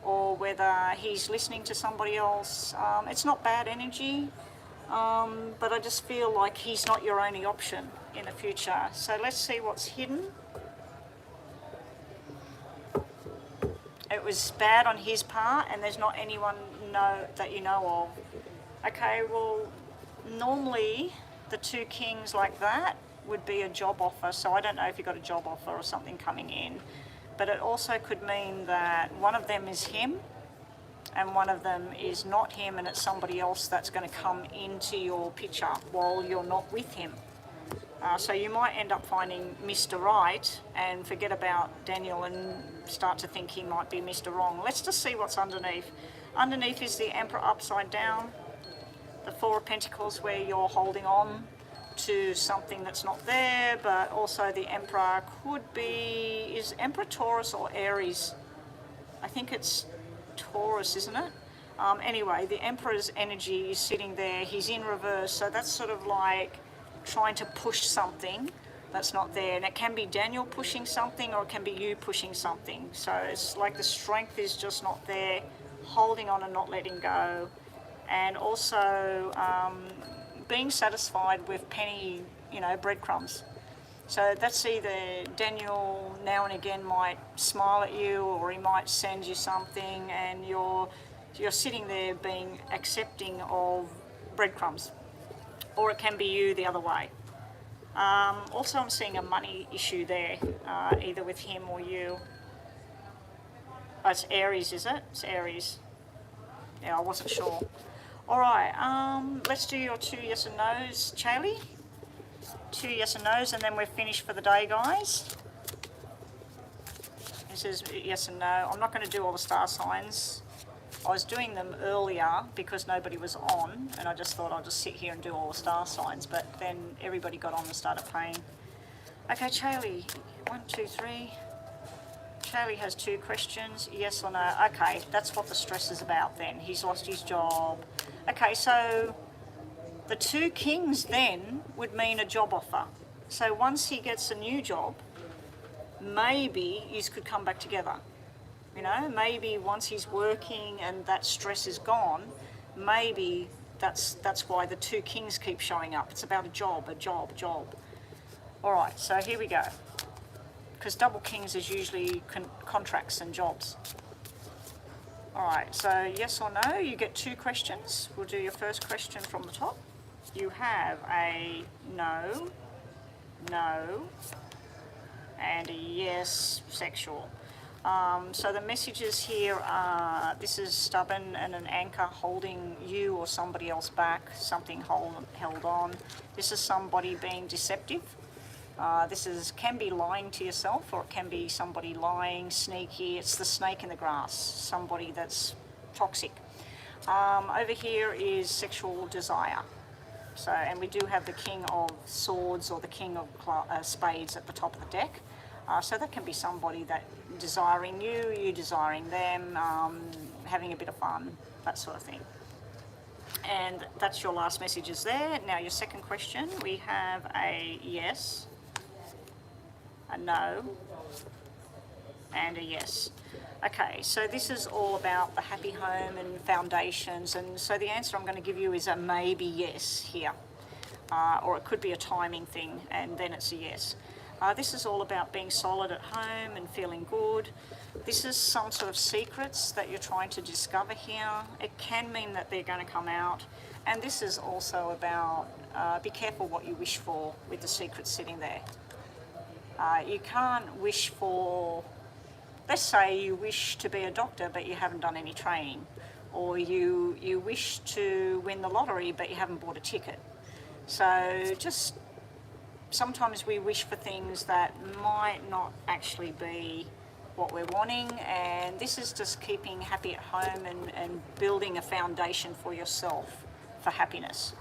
or whether he's listening to somebody else. It's not bad energy, but I just feel like he's not your only option in the future. So let's see what's hidden. It was bad on his part and there's not anyone that you know of. Okay, well, normally the 2 kings like that would be a job offer. So I don't know if you got a job offer or something coming in, but it also could mean that one of them is him and one of them is not him and it's somebody else that's going to come into your picture while you're not with him. So you might end up finding Mr. Right and forget about Daniel and start to think he might be Mr. Wrong. Let's just see what's underneath. Underneath is the Emperor upside down, the 4 of Pentacles where you're holding on to something that's not there, but also the Emperor could be, is Emperor Taurus or Aries? I think it's Taurus, isn't it? Anyway, the Emperor's energy is sitting there. He's in reverse, so that's sort of like trying to push something that's not there. And it can be Daniel pushing something or it can be you pushing something. So it's like the strength is just not there, holding on and not letting go. And also being satisfied with penny, breadcrumbs. So that's either Daniel now and again might smile at you or he might send you something and you're sitting there being accepting of breadcrumbs. Or it can be you the other way. Also, I'm seeing a money issue there, either with him or you. Oh, it's Aries, is it? It's Aries. Yeah, I wasn't sure. All right, let's do your 2 yes and no's, Charlie. 2 yes and no's, and then we're finished for the day, guys. This is yes and no. I'm not going to do all the star signs. I was doing them earlier because nobody was on, and I just thought I'll just sit here and do all the star signs, but then everybody got on and started paying. Okay, Charlie, 1, 2, 3. Charlie has 2 questions, yes or no. Okay, that's what the stress is about then. He's lost his job. Okay, so the 2 kings then would mean a job offer. So once he gets a new job, maybe you could come back together. Maybe once he's working and that stress is gone, maybe that's why the 2 kings keep showing up. It's about a job. All right, so here we go. Because double kings is usually contracts and jobs. All right, so yes or no, you get 2 questions. We'll do your first question from the top. You have a no, and a yes, sexual. So the messages here are, this is stubborn and an anchor holding you or somebody else back, something held on. This is somebody being deceptive. This can be lying to yourself, or it can be somebody lying, sneaky. It's the snake in the grass, somebody that's toxic. Over here is sexual desire. So, and we do have the King of Swords or the King of Spades at the top of the deck. So that can be somebody that desiring you, you desiring them, having a bit of fun, that sort of thing. And that's your last messages there. Now your second question, we have a yes, a no, and a yes. Okay, so this is all about the happy home and foundations, and so the answer I'm going to give you is a maybe yes here. Or it could be a timing thing, and then it's a yes. This is all about being solid at home and feeling good. This is some sort of secrets that you're trying to discover here. It can mean that they're going to come out. And this is also about be careful what you wish for with the secrets sitting there. You can't wish for, let's say you wish to be a doctor but you haven't done any training. Or you wish to win the lottery but you haven't bought a ticket. So just sometimes we wish for things that might not actually be what we're wanting, and this is just keeping happy at home and building a foundation for yourself for happiness.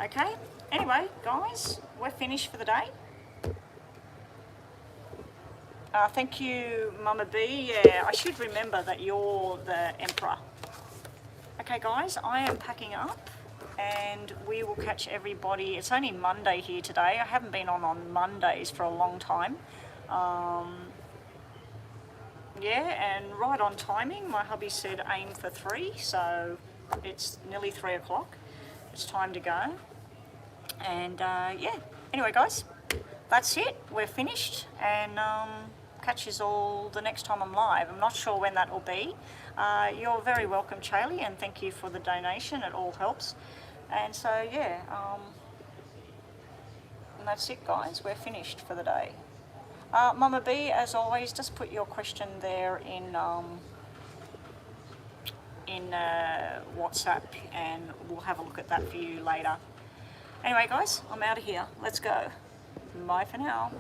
Okay, anyway guys, we're finished for the day. Thank you, Mama B. Yeah, I should remember that you're the Emperor. Okay guys, I am packing up and we will catch everybody. It's only Monday here today. I haven't been on Mondays for a long time. Yeah, and right on timing. My hubby said aim for 3, so it's nearly 3 o'clock. It's time to go. And yeah, anyway guys, that's it. We're finished, and catch you all the next time I'm live. I'm not sure when that will be. You're very welcome, Charlie, and thank you for the donation. It all helps. And so yeah, and that's it guys. We're finished for the day. Mama B, as always, just put your question there in WhatsApp, and we'll have a look at that for you later. Anyway guys, I'm out of here. Let's go. Bye for now.